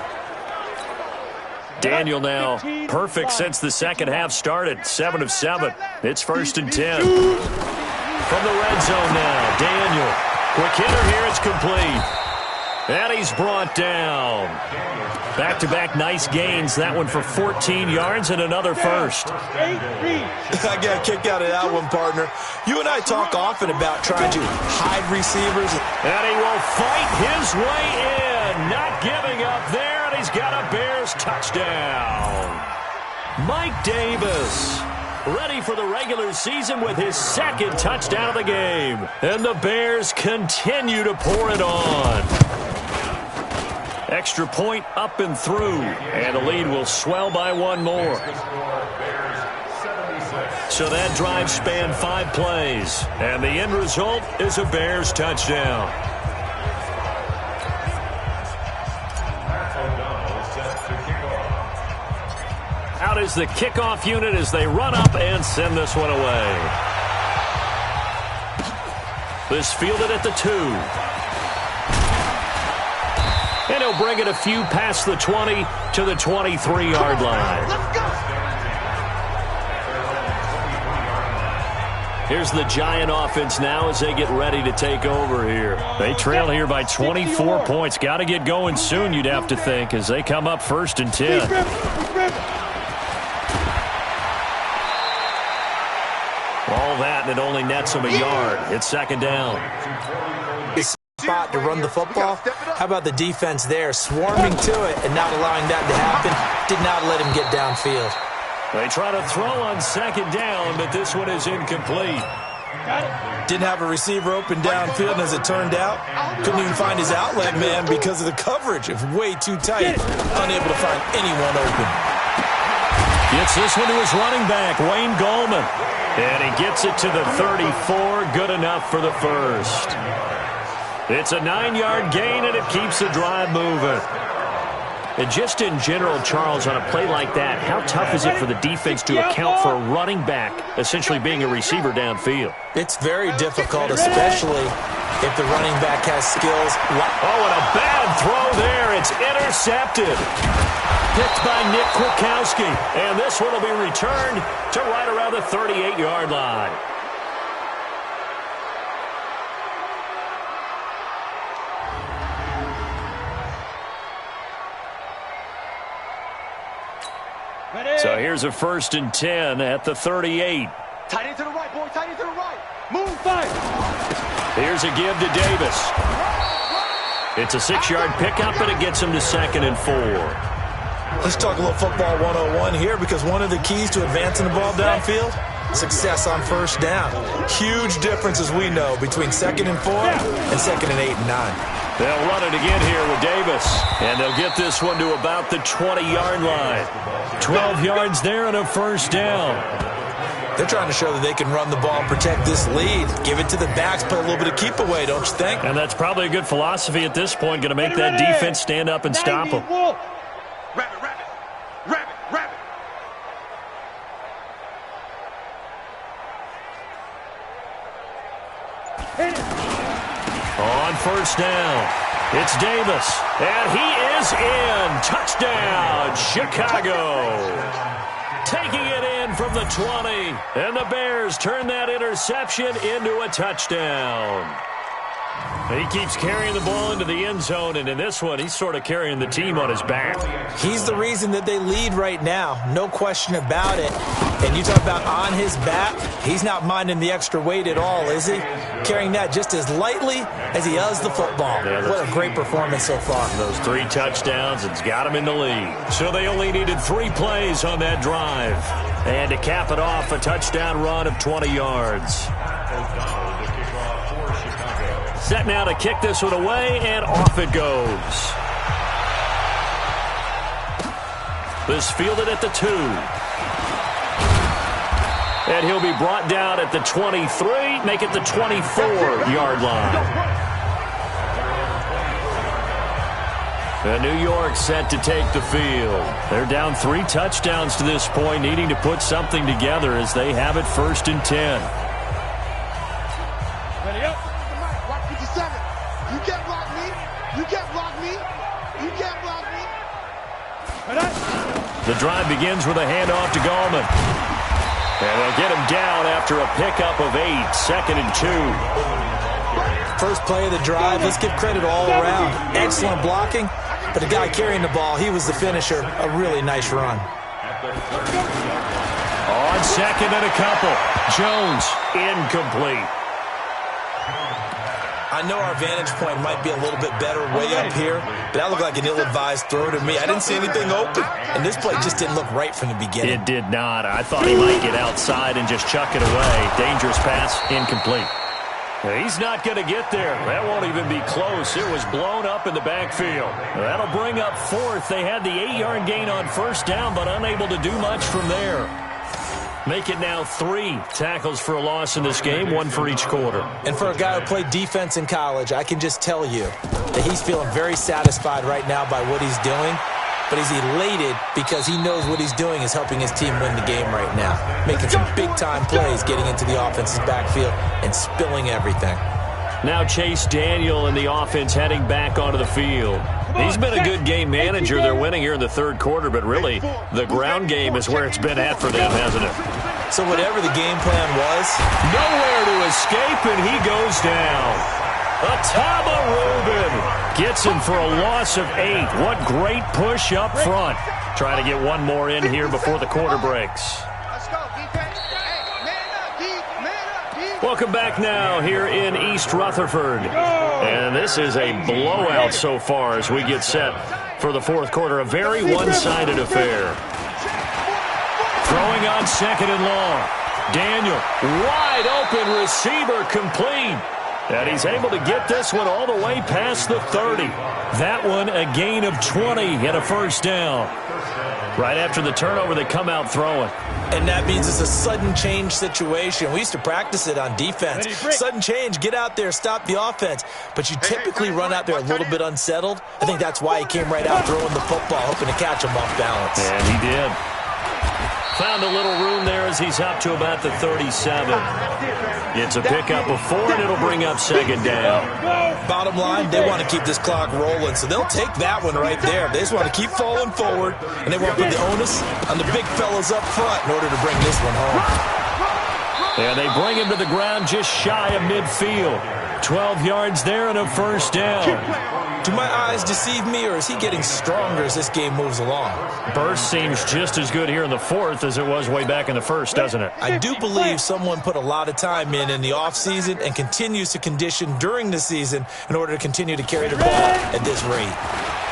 Daniel now perfect since the second half started. 7 of 7. It's 1st and 10. From the red zone now, Daniel. Quick hitter here, it's complete. And he's brought down. Back-to-back nice gains. That one for 14 yards and another first. I got a kick out of that one, partner. You and I talk often about trying to hide receivers. And he will fight his way in. Not giving up there, and he's got a Bears touchdown. Mike Davis, ready for the regular season with his second touchdown of the game. And the Bears continue to pour it on. Extra point up and through, and the lead will swell by one more. So that drive spanned 5 plays, and the end result is a Bears touchdown. Out is the kickoff unit as they run up and send this one away. This fielded at the 2. And he'll bring it a few past the 20 to the 23-yard line. Here's the Giant offense now as they get ready to take over here. They trail here by 24 points. Got to get going soon, you'd have to think, as they come up 1st and 10. All that, and it only nets them a yard. It's second down. Spot to run the football. How about the defense there, swarming to it and not allowing that to happen? Did not let him get downfield. They try to throw on second down, but this one is incomplete. Didn't have a receiver open downfield, and as it turned out, couldn't even find his outlet man because of the coverage. It was way too tight, unable to find anyone open. Gets this one to his running back, Wayne Gallman. And he gets it to the 34, good enough for the first. It's a 9-yard gain, and it keeps the drive moving. And just in general, Charles, on a play like that, how tough is it for the defense to account for a running back essentially being a receiver downfield? It's very difficult, especially if the running back has skills. Oh, and a bad throw there. It's intercepted. Picked by Nick Kwiatkowski. And this one will be returned to right around the 38-yard line. So here's a 1st and 10 at the 38. Tight end to the right, boy. Tight end to the right. Move, fight. Here's a give to Davis. It's a 6-yard pickup, and it gets him to 2nd and 4. Let's talk a little football 101 here, because one of the keys to advancing the ball downfield, success on 1st down. Huge difference, as we know, between 2nd and 4 and 2nd and 8 and 9. They'll run it again here with Davis, and they'll get this one to about the 20-yard line. 12 yards there and a 1st down. They're trying to show that they can run the ball and protect this lead. Give it to the backs, play a little bit of keep away, don't you think? And that's probably a good philosophy at this point, going to make that defense stand up and stop them. Rabbit, rabbit. Rabbit, rabbit. On 1st down, it's Davis, and he is in. Touchdown, Chicago. Taking it in from the 20, and the Bears turn that interception into a touchdown. He keeps carrying the ball into the end zone, and in this one, he's sort of carrying the team on his back. He's the reason that they lead right now. No question about it. And you talk about on his back, he's not minding the extra weight at all, is he? Carrying that just as lightly as he does the football. Yeah, what a great performance so far. Those 3 touchdowns, it's got him in the lead. So they only needed 3 plays on that drive. And to cap it off, a touchdown run of 20 yards. Set now to kick this one away, and off it goes. This fielded at the 2. And he'll be brought down at the 23, make it the 24-yard line. And New York set to take the field. They're down 3 touchdowns to this point, needing to put something together as they have it 1st and 10. Ready up. Watch 57. You can't block me. You can't block me. You can't block me. The drive begins with a handoff to Gallman. And they'll get him down after a pickup of 8, 2nd and 2. First play of the drive, let's give credit all around. Excellent blocking, but the guy carrying the ball, he was the finisher. A really nice run. On 2nd and a couple. Jones, incomplete. I know our vantage point might be a little bit better way up here, but that looked like an ill-advised throw to me. I didn't see anything open, and this play just didn't look right from the beginning. It did not. I thought he might get outside and just chuck it away. Dangerous pass, incomplete. He's not going to get there. That won't even be close. It was blown up in the backfield. That'll bring up 4th. They had the 8-yard gain on 1st down, but unable to do much from there. Make it now 3 tackles for a loss in this game, 1 for each quarter. And for a guy who played defense in college, I can just tell you that he's feeling very satisfied right now by what he's doing. But he's elated because he knows what he's doing is helping his team win the game right now. Making some big-time plays, getting into the offense's backfield and spilling everything. Now Chase Daniel and the offense heading back onto the field. He's been a good game manager. They're winning here in the 3rd quarter, but really the ground game is where it's been at for them, hasn't it? So whatever the game plan was, nowhere to escape, and he goes down. Ataba Rubin gets him for a loss of 8. What great push up front. Trying to get one more in here before the quarter breaks. Welcome back now here in East Rutherford. And this is a blowout so far as we get set for the 4th quarter. A very one-sided affair. Throwing on 2nd and long. Daniel, wide open receiver, complete. And he's able to get this one all the way past the 30. That one a gain of 20 and a 1st down. Right after the turnover, they come out throwing. And that means it's a sudden change situation. We used to practice it on defense. Sudden change, get out there, stop the offense. But you typically run out there a little bit unsettled. I think that's why he came right out throwing the football, hoping to catch him off balance. And he did. Found a little room there as he's up to about the 37. It's a pickup of 4, and it'll bring up 2nd down. Bottom line, they want to keep this clock rolling, so they'll take that one right there. They just want to keep falling forward, and they want to put the onus on the big fellas up front in order to bring this one home. And they bring him to the ground just shy of midfield. 12 yards there and a 1st down. Do my eyes deceive me, or is he getting stronger as this game moves along? Burst seems just as good here in the 4th as it was way back in the 1st, doesn't it? I do believe someone put a lot of time in the offseason and continues to condition during the season in order to continue to carry the ball at this rate.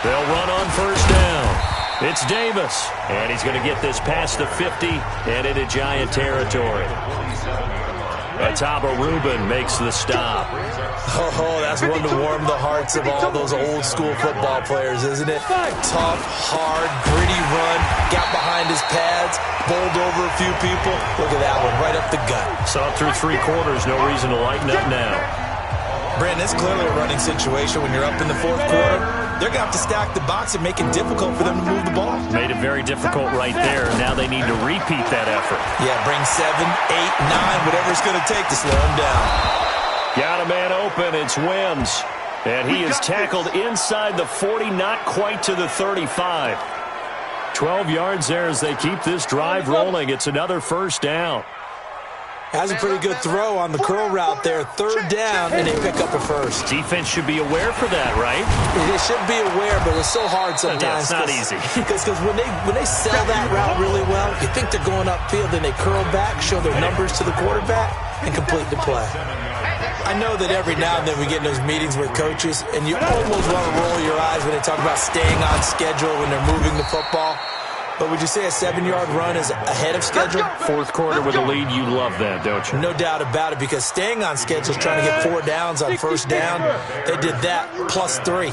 They'll run on 1st down. It's Davis, and he's going to get this past the 50 and into Giant territory. Ataba Rubin makes the stop. Oh, that's one to warm the hearts of all those old school football players, isn't it? Tough, hard, gritty run, got behind his pads, bowled over a few people. Look at that one, right up the gut. Saw it through 3 quarters, no reason to lighten up now. Brandon, it's clearly a running situation when you're up in the 4th quarter. They're going to have to stack the box and make it difficult for them to move the ball. Made it very difficult right there. Now they need to repeat that effort. Yeah, bring 7, 8, 9, whatever it's going to take to slow them down. Got a man open. It's Wims. And he is tackled inside the 40, not quite to the 35. 12 yards there as they keep this drive rolling. It's another 1st down. Has a pretty good throw on the curl route there. Third down, and they pick up a first. Defense should be aware for that, right? They should be aware, but it's so hard sometimes. Yeah, it's not easy. Because when they sell that route really well, you think they're going upfield, then they curl back, show their numbers to the quarterback, and complete the play. I know that every now and then we get in those meetings with coaches, and you almost want to roll your eyes when they talk about staying on schedule when they're moving the football. But would you say a 7-yard run is ahead of schedule? Fourth quarter with a lead, you love that, don't you? No doubt about it, because staying on schedule is trying to get 4 downs on first down. They did that plus 3.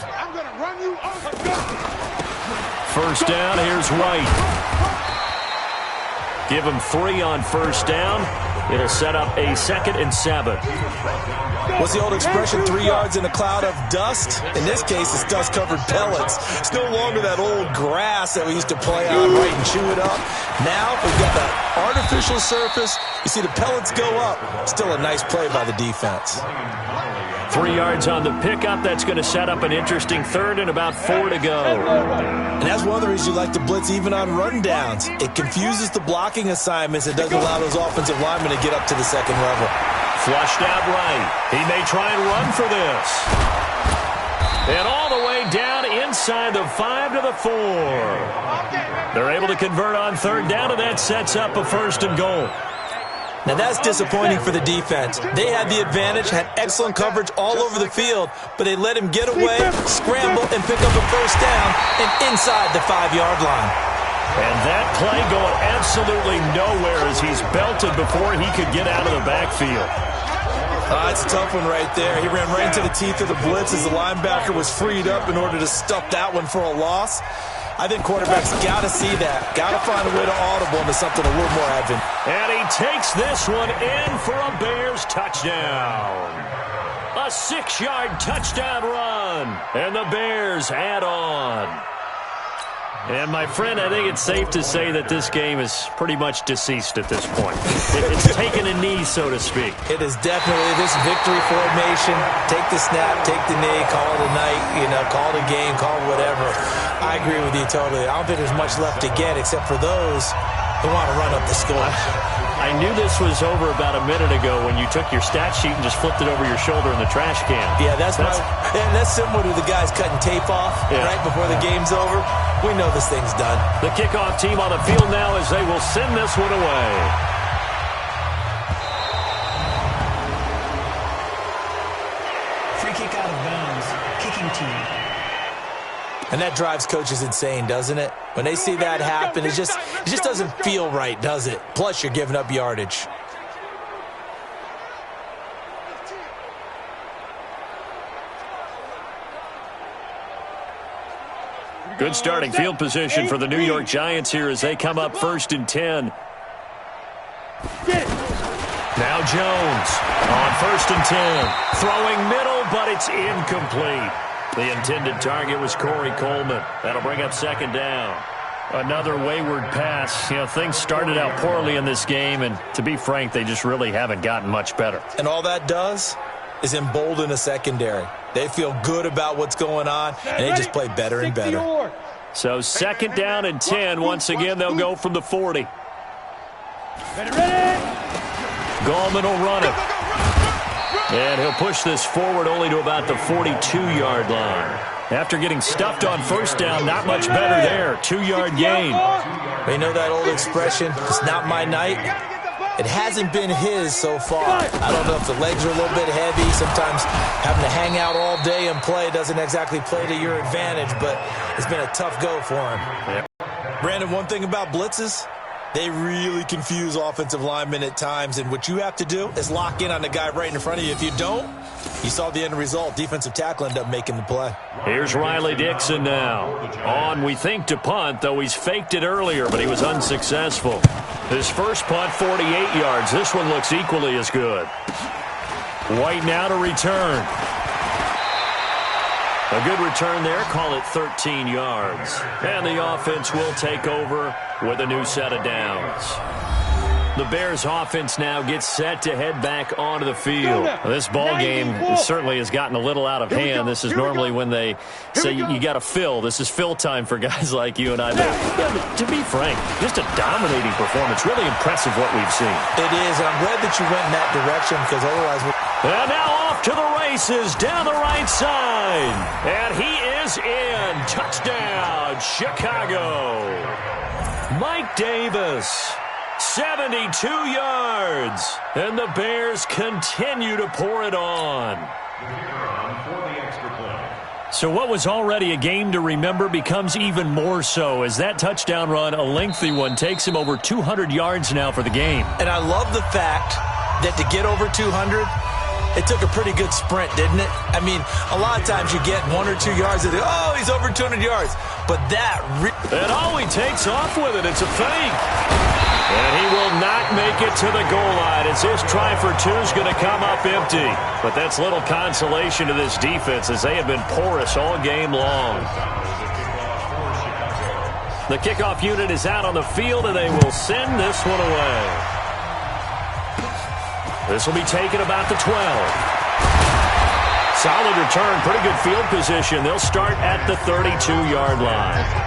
First down, here's White. Give him 3 on first down. It'll set up a 2nd and 7. What's the old expression, 3 yards in a cloud of dust? In this case, it's dust-covered pellets. It's no longer that old grass that we used to play on, right, and chew it up. Now, we've got that artificial surface. You see the pellets go up. Still a nice play by the defense. 3 yards on the pickup. That's going to set up an interesting 3rd and about 4 to go. And that's one of the reasons you like to blitz even on rundowns. It confuses the blocking assignments. It doesn't allow those offensive linemen to get up to the second level. Flushed out right. He may try and run for this. And all the way down inside the 5 to the 4. They're able to convert on 3rd down, and that sets up a 1st and goal. Now that's disappointing for the defense. They had the advantage, had excellent coverage all over the field, but they let him get away, scramble, and pick up a first down and inside the 5-yard line. And that play going absolutely nowhere as he's belted before he could get out of the backfield. It's a tough one right there. He ran right into the teeth of the blitz as the linebacker was freed up in order to stuff that one for a loss. I think quarterbacks got to see that. Got to find a way to audible into something a little more advent. And he takes this one in for a Bears touchdown. A 6-yard touchdown run. And the Bears add on. And, my friend, I think it's safe to say that this game is pretty much deceased at this point. It's taken a knee, so to speak. It is definitely this victory formation. Take the snap, take the knee, call it a night, call it a game, call it whatever. I agree with you totally. I don't think there's much left to get except for those who want to run up the score. I knew this was over about a minute ago when you took your stat sheet and just flipped it over your shoulder in the trash can. Yeah, that's similar to the guys cutting tape off right before the game's over. We know this thing's done. The kickoff team on the field now as they will send this one away. Free kick out of bounds. Kicking team. And that drives coaches insane, doesn't it? When they see that happen, it just doesn't feel right, does it? Plus, you're giving up yardage. Good starting field position for the New York Giants here as they come up 1st and 10. Now Jones on 1st and 10. Throwing middle, but it's incomplete. The intended target was Corey Coleman. That'll bring up 2nd down. Another wayward pass. Things started out poorly in this game, and to be frank, they just really haven't gotten much better. And all that does is embolden a secondary. They feel good about what's going on, and they just play better and better. So 2nd down and 10. Once again, they'll go from the 40. Gallman will run it. And he'll push this forward only to about the 42-yard line. After getting stuffed on 1st down, not much better there. 2-yard gain. They know that old expression, it's not my night. It hasn't been his so far. I don't know if the legs are a little bit heavy. Sometimes having to hang out all day and play doesn't exactly play to your advantage, but it's been a tough go for him. Yep. Brandon, one thing about blitzes, they really confuse offensive linemen at times, and what you have to do is lock in on the guy right in front of you. If you don't, you saw the end result. Defensive tackle ended up making the play. Here's Riley Dixon now. On, we think, to punt, though he's faked it earlier, but he was unsuccessful. His first punt, 48 yards. This one looks equally as good. White now to return. A good return there. Call it 13 yards. And the offense will take over with a new set of downs. The Bears offense now gets set to head back onto the field. This ball game certainly has gotten a little out of hand. This is normally when they say you got to fill. This is fill time for guys like you and I. But to be frank, just a dominating performance. Really impressive what we've seen. It is, and I'm glad that you went in that direction because otherwise... And now off to the races down the right side. And he is in. Touchdown, Chicago. Mike Davis. 72 yards, and the Bears continue to pour it on. So what was already a game to remember becomes even more so as that touchdown run, a lengthy one, takes him over 200 yards now for the game. And I love the fact that to get over 200, it took a pretty good sprint, didn't it? I mean, a lot of times you get 1 or 2 yards and oh, he's over 200 yards. But that... And all he takes off with it, it's a fake. And he will not make it to the goal line as his try for two is going to come up empty. But that's little consolation to this defense as they have been porous all game long. The kickoff unit is out on the field, and they will send this one away. This will be taken about the 12. Solid return, pretty good field position. They'll start at the 32-yard line.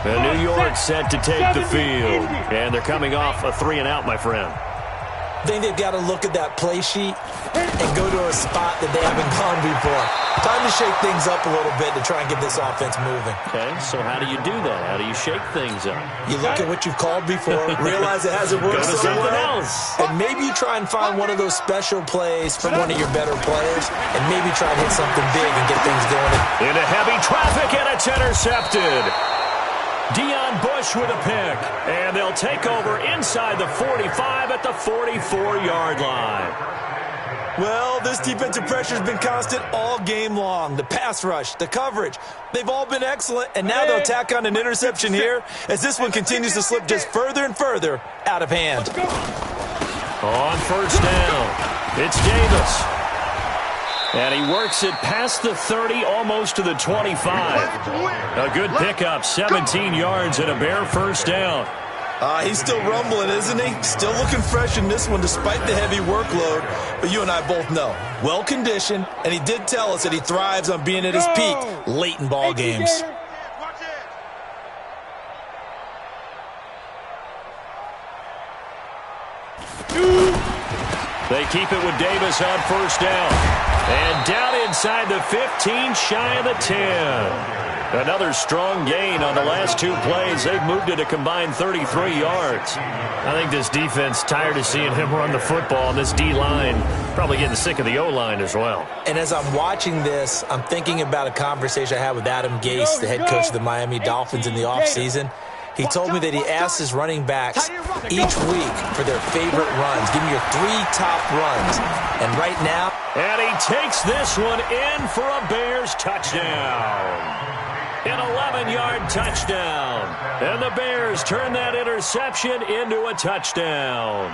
And New York set to take the field. And they're coming off a 3-and-out, my friend. I think they've got to look at that play sheet and go to a spot that they haven't gone before. Time to shake things up a little bit to try and get this offense moving. Okay, so how do you do that? How do you shake things up? You look at what you've called before, realize it hasn't worked so something well, else. And maybe you try and find one of those special plays from one of your better players, and maybe try and hit something big and get things going. Into heavy traffic, and it's intercepted. Deion Bush with a pick, and they'll take over inside the 45 at the 44-yard line. Well, this defensive pressure has been constant all game long. The pass rush, the coverage, they've all been excellent, and now they'll tack on an interception here as this one continues to slip just further and further out of hand. On first down, it's Davis. And he works it past the 30, almost to the 25. A good pickup, 17 yards and a Bear first down. He's still rumbling, isn't he? Still looking fresh in this one despite the heavy workload. But you and I both know, well-conditioned, and he did tell us that he thrives on being at his peak late in ball games. They keep it with Davis on first down. And down inside the 15, shy of the 10. Another strong gain on the last two plays. They've moved it a combined 33 yards. I think this defense tired of seeing him run the football, and this D-line probably getting sick of the O-line as well. And as I'm watching this, I'm thinking about a conversation I had with Adam Gase, the head coach of the Miami Dolphins in the offseason. He told me that he asked his running backs each week for their favorite runs. Give me your 3 top runs. And right now... And he takes this one in for a Bears touchdown. An 11-yard touchdown. And the Bears turn that interception into a touchdown.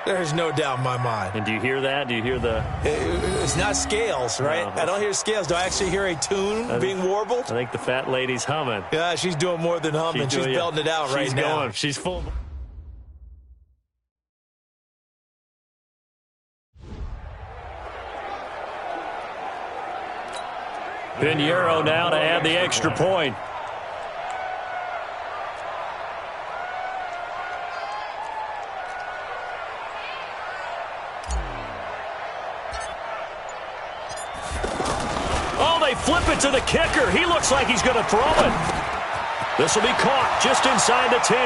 There's no doubt in my mind. And do you hear that? Do you hear the... It's not scales, right? No. I don't hear scales. Do I actually hear a tune being warbled? I think the fat lady's humming. Yeah, she's doing more than humming. She's belting it out right now. She's going. She's full. Pinheiro now to add the extra point. Flip it to the kicker. He looks like he's going to throw it. This will be caught just inside the 10.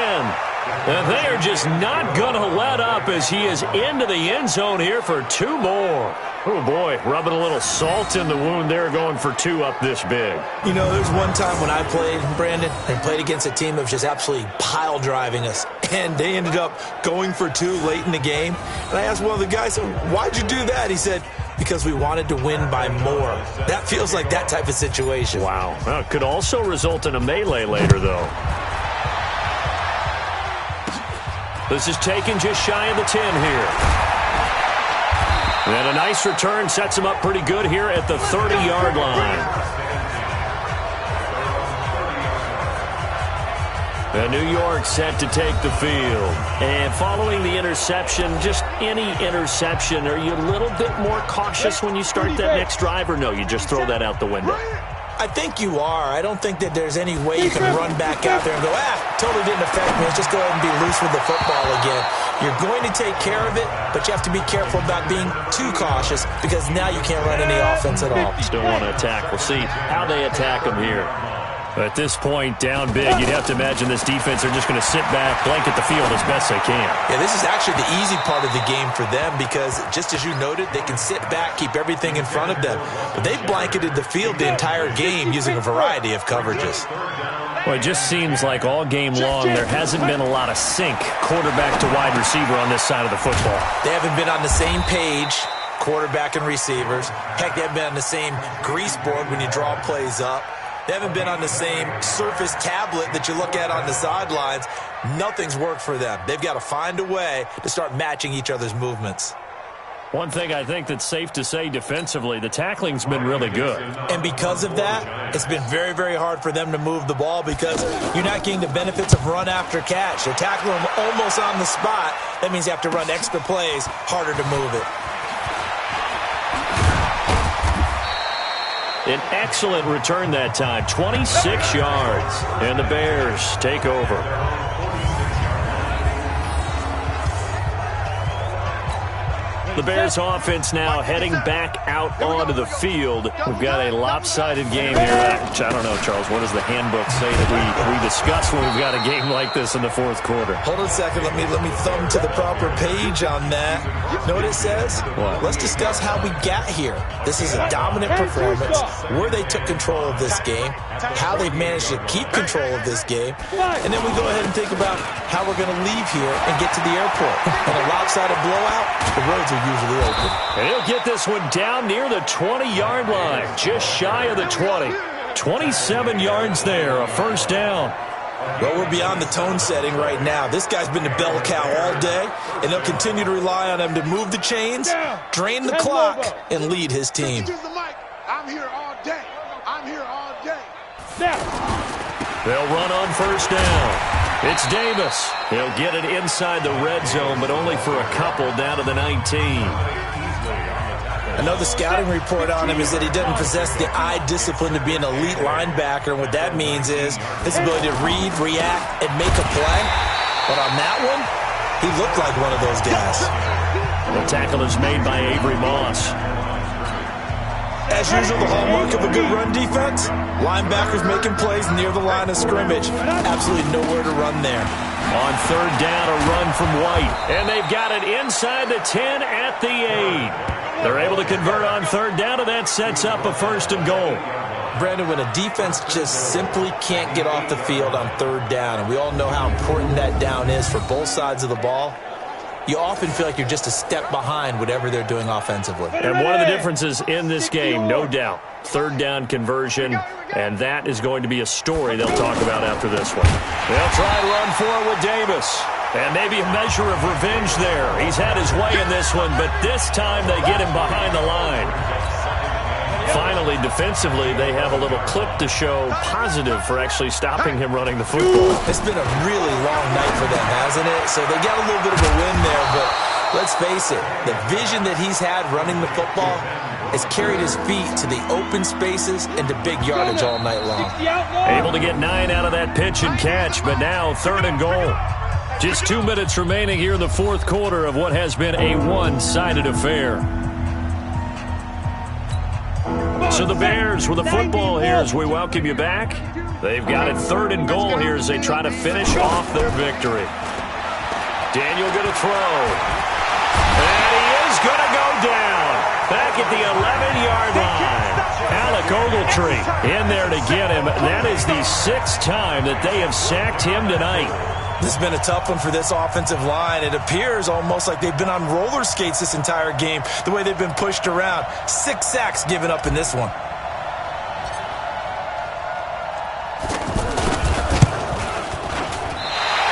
And they are just not going to let up as he is into the end zone here for 2 more. Oh, boy, rubbing a little salt in the wound there, going for 2 up this big. You know, there's one time when I played, Brandon, and played against a team that was just absolutely pile driving us. And they ended up going for 2 late in the game. And I asked one of the guys, why'd you do that? He said, because we wanted to win by more. That feels like that type of situation. Wow. Well, it could also result in a melee later, though. This is taken just shy of the 10 here. And a nice return sets him up pretty good here at the 30-yard line. And New York set to take the field. And following the interception, just any interception, are you a little bit more cautious when you start that next drive, or no, you just throw that out the window? I think you are. I don't think that there's any way you can run back out there and go, totally didn't affect me. Let's just go ahead and be loose with the football again. You're going to take care of it, but you have to be careful about being too cautious because now you can't run any offense at all. Still want to attack. We'll see how they attack them here. At this point, down big, you'd have to imagine this defense are just going to sit back, blanket the field as best they can. Yeah, this is actually the easy part of the game for them because, just as you noted, they can sit back, keep everything in front of them. But they've blanketed the field the entire game using a variety of coverages. Well, it just seems like all game long there hasn't been a lot of sync quarterback to wide receiver on this side of the football. They haven't been on the same page, quarterback and receivers. Heck, they haven't been on the same grease board when you draw plays up. They haven't been on the same surface tablet that you look at on the sidelines. Nothing's worked for them. They've got to find a way to start matching each other's movements. One thing I think that's safe to say defensively, the tackling's been really good. And because of that, it's been very, very hard for them to move the ball because you're not getting the benefits of run after catch. They're tackling them almost on the spot. That means you have to run extra plays, harder to move it. An excellent return that time, 26 yards, and the Bears take over. The Bears offense now heading back out onto the field. We've got a lopsided game here. I don't know, Charles, what does the handbook say that we discuss when we've got a game like this in the fourth quarter? Hold on a second. Let me thumb to the proper page on that. Know what it says? What? Let's discuss how we got here. This is a dominant performance, where they took control of this game, how they've managed to keep control of this game, and then we go ahead and think about how we're going to leave here and get to the airport. In a lopsided blowout, the roads are usually open. And he'll get this one down near the 20-yard line, just shy of the 20. 27 yards there, a first down. Well, we're beyond the tone setting right now. This guy's been the bell cow all day, and they'll continue to rely on him to move the chains, drain the clock, and lead his team. I'm here all day. I'm here all day. They'll run on first down. It's Davis. He'll get it inside the red zone, but only for a couple down to the 19. Another scouting report on him is that he doesn't possess the eye discipline to be an elite linebacker. And what that means is his ability to read, react, and make a play. But on that one, he looked like one of those guys. The tackle is made by Avery Moss. As usual, the hallmark of a good run defense, linebackers making plays near the line of scrimmage. Absolutely nowhere to run there. On third down, a run from White. And they've got it inside the 10 at the 8. They're able to convert on third down, and that sets up a first and goal. Brandon, when a defense just simply can't get off the field on third down, and we all know how important that down is for both sides of the ball, you often feel like you're just a step behind whatever they're doing offensively. And one of the differences in this game, no doubt, third down conversion, and that is going to be a story they'll talk about after this one. They'll try to run forward with Davis. And maybe a measure of revenge there. He's had his way in this one, but this time they get him behind the line. Finally, defensively, they have a little clip to show positive for actually stopping him running the football. It's been a really long night for them, hasn't it? So they got a little bit of a win there, but let's face it, the vision that he's had running the football has carried his feet to the open spaces and to big yardage all night long. Able to get 9 out of that pitch and catch, but now third and goal. Just 2 minutes remaining here in the fourth quarter of what has been a one-sided affair. So the Bears with the football here as we welcome you back. They've got it third and goal here as they try to finish off their victory. Daniel going to throw. And he is going to go down. Back at the 11-yard line. Alec Ogletree in there to get him. That is the 6th time that they have sacked him tonight. This has been a tough one for this offensive line. It appears almost like they've been on roller skates this entire game, the way they've been pushed around. 6 sacks given up in this one.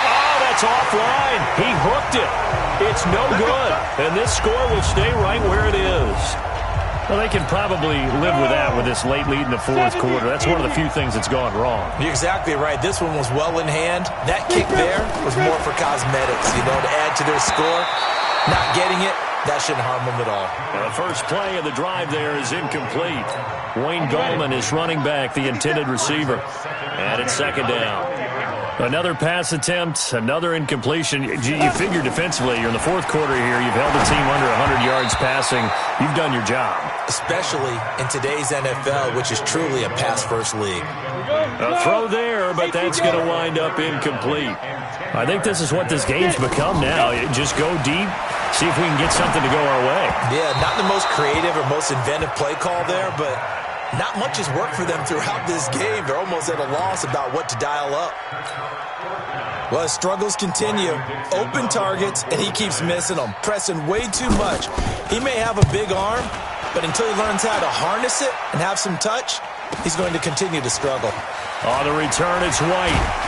Oh, that's offline. He hooked it. It's no good. And this score will stay right where it is. Well, they can probably live with that with this late lead in the fourth quarter. That's one of the few things that's gone wrong. You're exactly right. This one was well in hand. That kick there was more for cosmetics, to add to their score. Not getting it, that shouldn't harm them at all. Now, the first play of the drive there is incomplete. Wayne Gallman is running back, the intended receiver. And it's second down. Another pass attempt, another incompletion. You figure defensively, you're in the fourth quarter here. You've held the team under 100 yards passing. You've done your job. Especially in today's NFL, which is truly a pass-first league. A throw there, but that's going to wind up incomplete. I think this is what this game's become now. Just go deep, see if we can get something to go our way. Yeah, not the most creative or most inventive play call there, but not much has worked for them throughout this game. They're almost at a loss about what to dial up. Well, his struggles continue. Open targets, and he keeps missing them, pressing way too much. He may have a big arm, but until he learns how to harness it and have some touch, he's going to continue to struggle. On the return, it's White.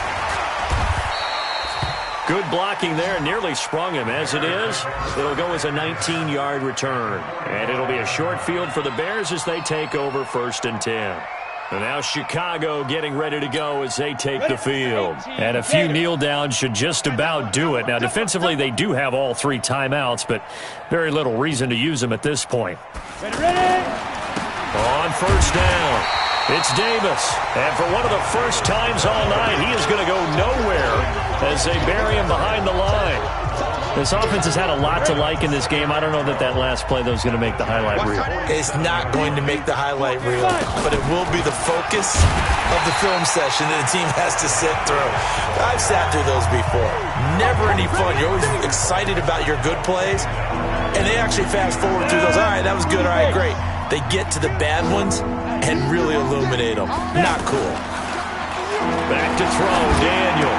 Good blocking there, nearly sprung him. As it is, it'll go as a 19-yard return. And it'll be a short field for the Bears as they take over 1st and 10. And now Chicago getting ready to go as they take the field. And a few kneel downs should just about do it. Now, defensively, they do have all 3 timeouts, but very little reason to use them at this point. On 1st down, it's Davis. And for one of the first times all night, he is going to go nowhere as they bury him behind the line. This offense has had a lot to like in this game. I don't know that last play, though, is going to make the highlight reel. It's not going to make the highlight reel, but it will be the focus of the film session that the team has to sit through. I've sat through those before. Never any fun. You're always excited about your good plays, and they actually fast forward through those. All right, that was good. All right, great. They get to the bad ones and really illuminate them. Not cool. Back to throw. Daniel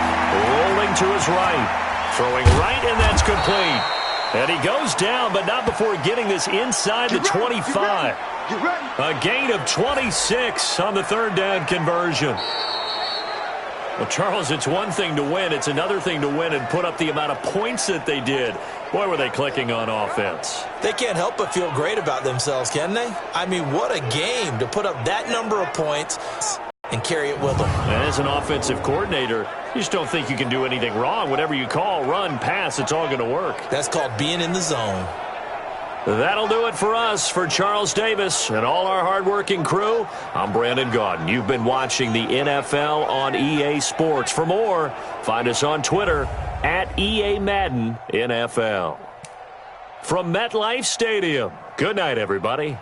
rolling to his right. Throwing right, and that's complete. And he goes down, but not before getting this inside the 25. A gain of 26 on the 3rd down conversion. Well, Charles, it's one thing to win. It's another thing to win and put up the amount of points that they did. Boy, were they clicking on offense. They can't help but feel great about themselves, can they? I mean, what a game to put up that number of points and carry it with them. And as an offensive coordinator, you just don't think you can do anything wrong. Whatever you call, run, pass, it's all going to work. That's called being in the zone. That'll do it for us. For Charles Davis and all our hardworking crew, I'm Brandon Gaudin. You've been watching the NFL on EA Sports. For more, find us on Twitter at EA Madden NFL. From MetLife Stadium, good night, everybody.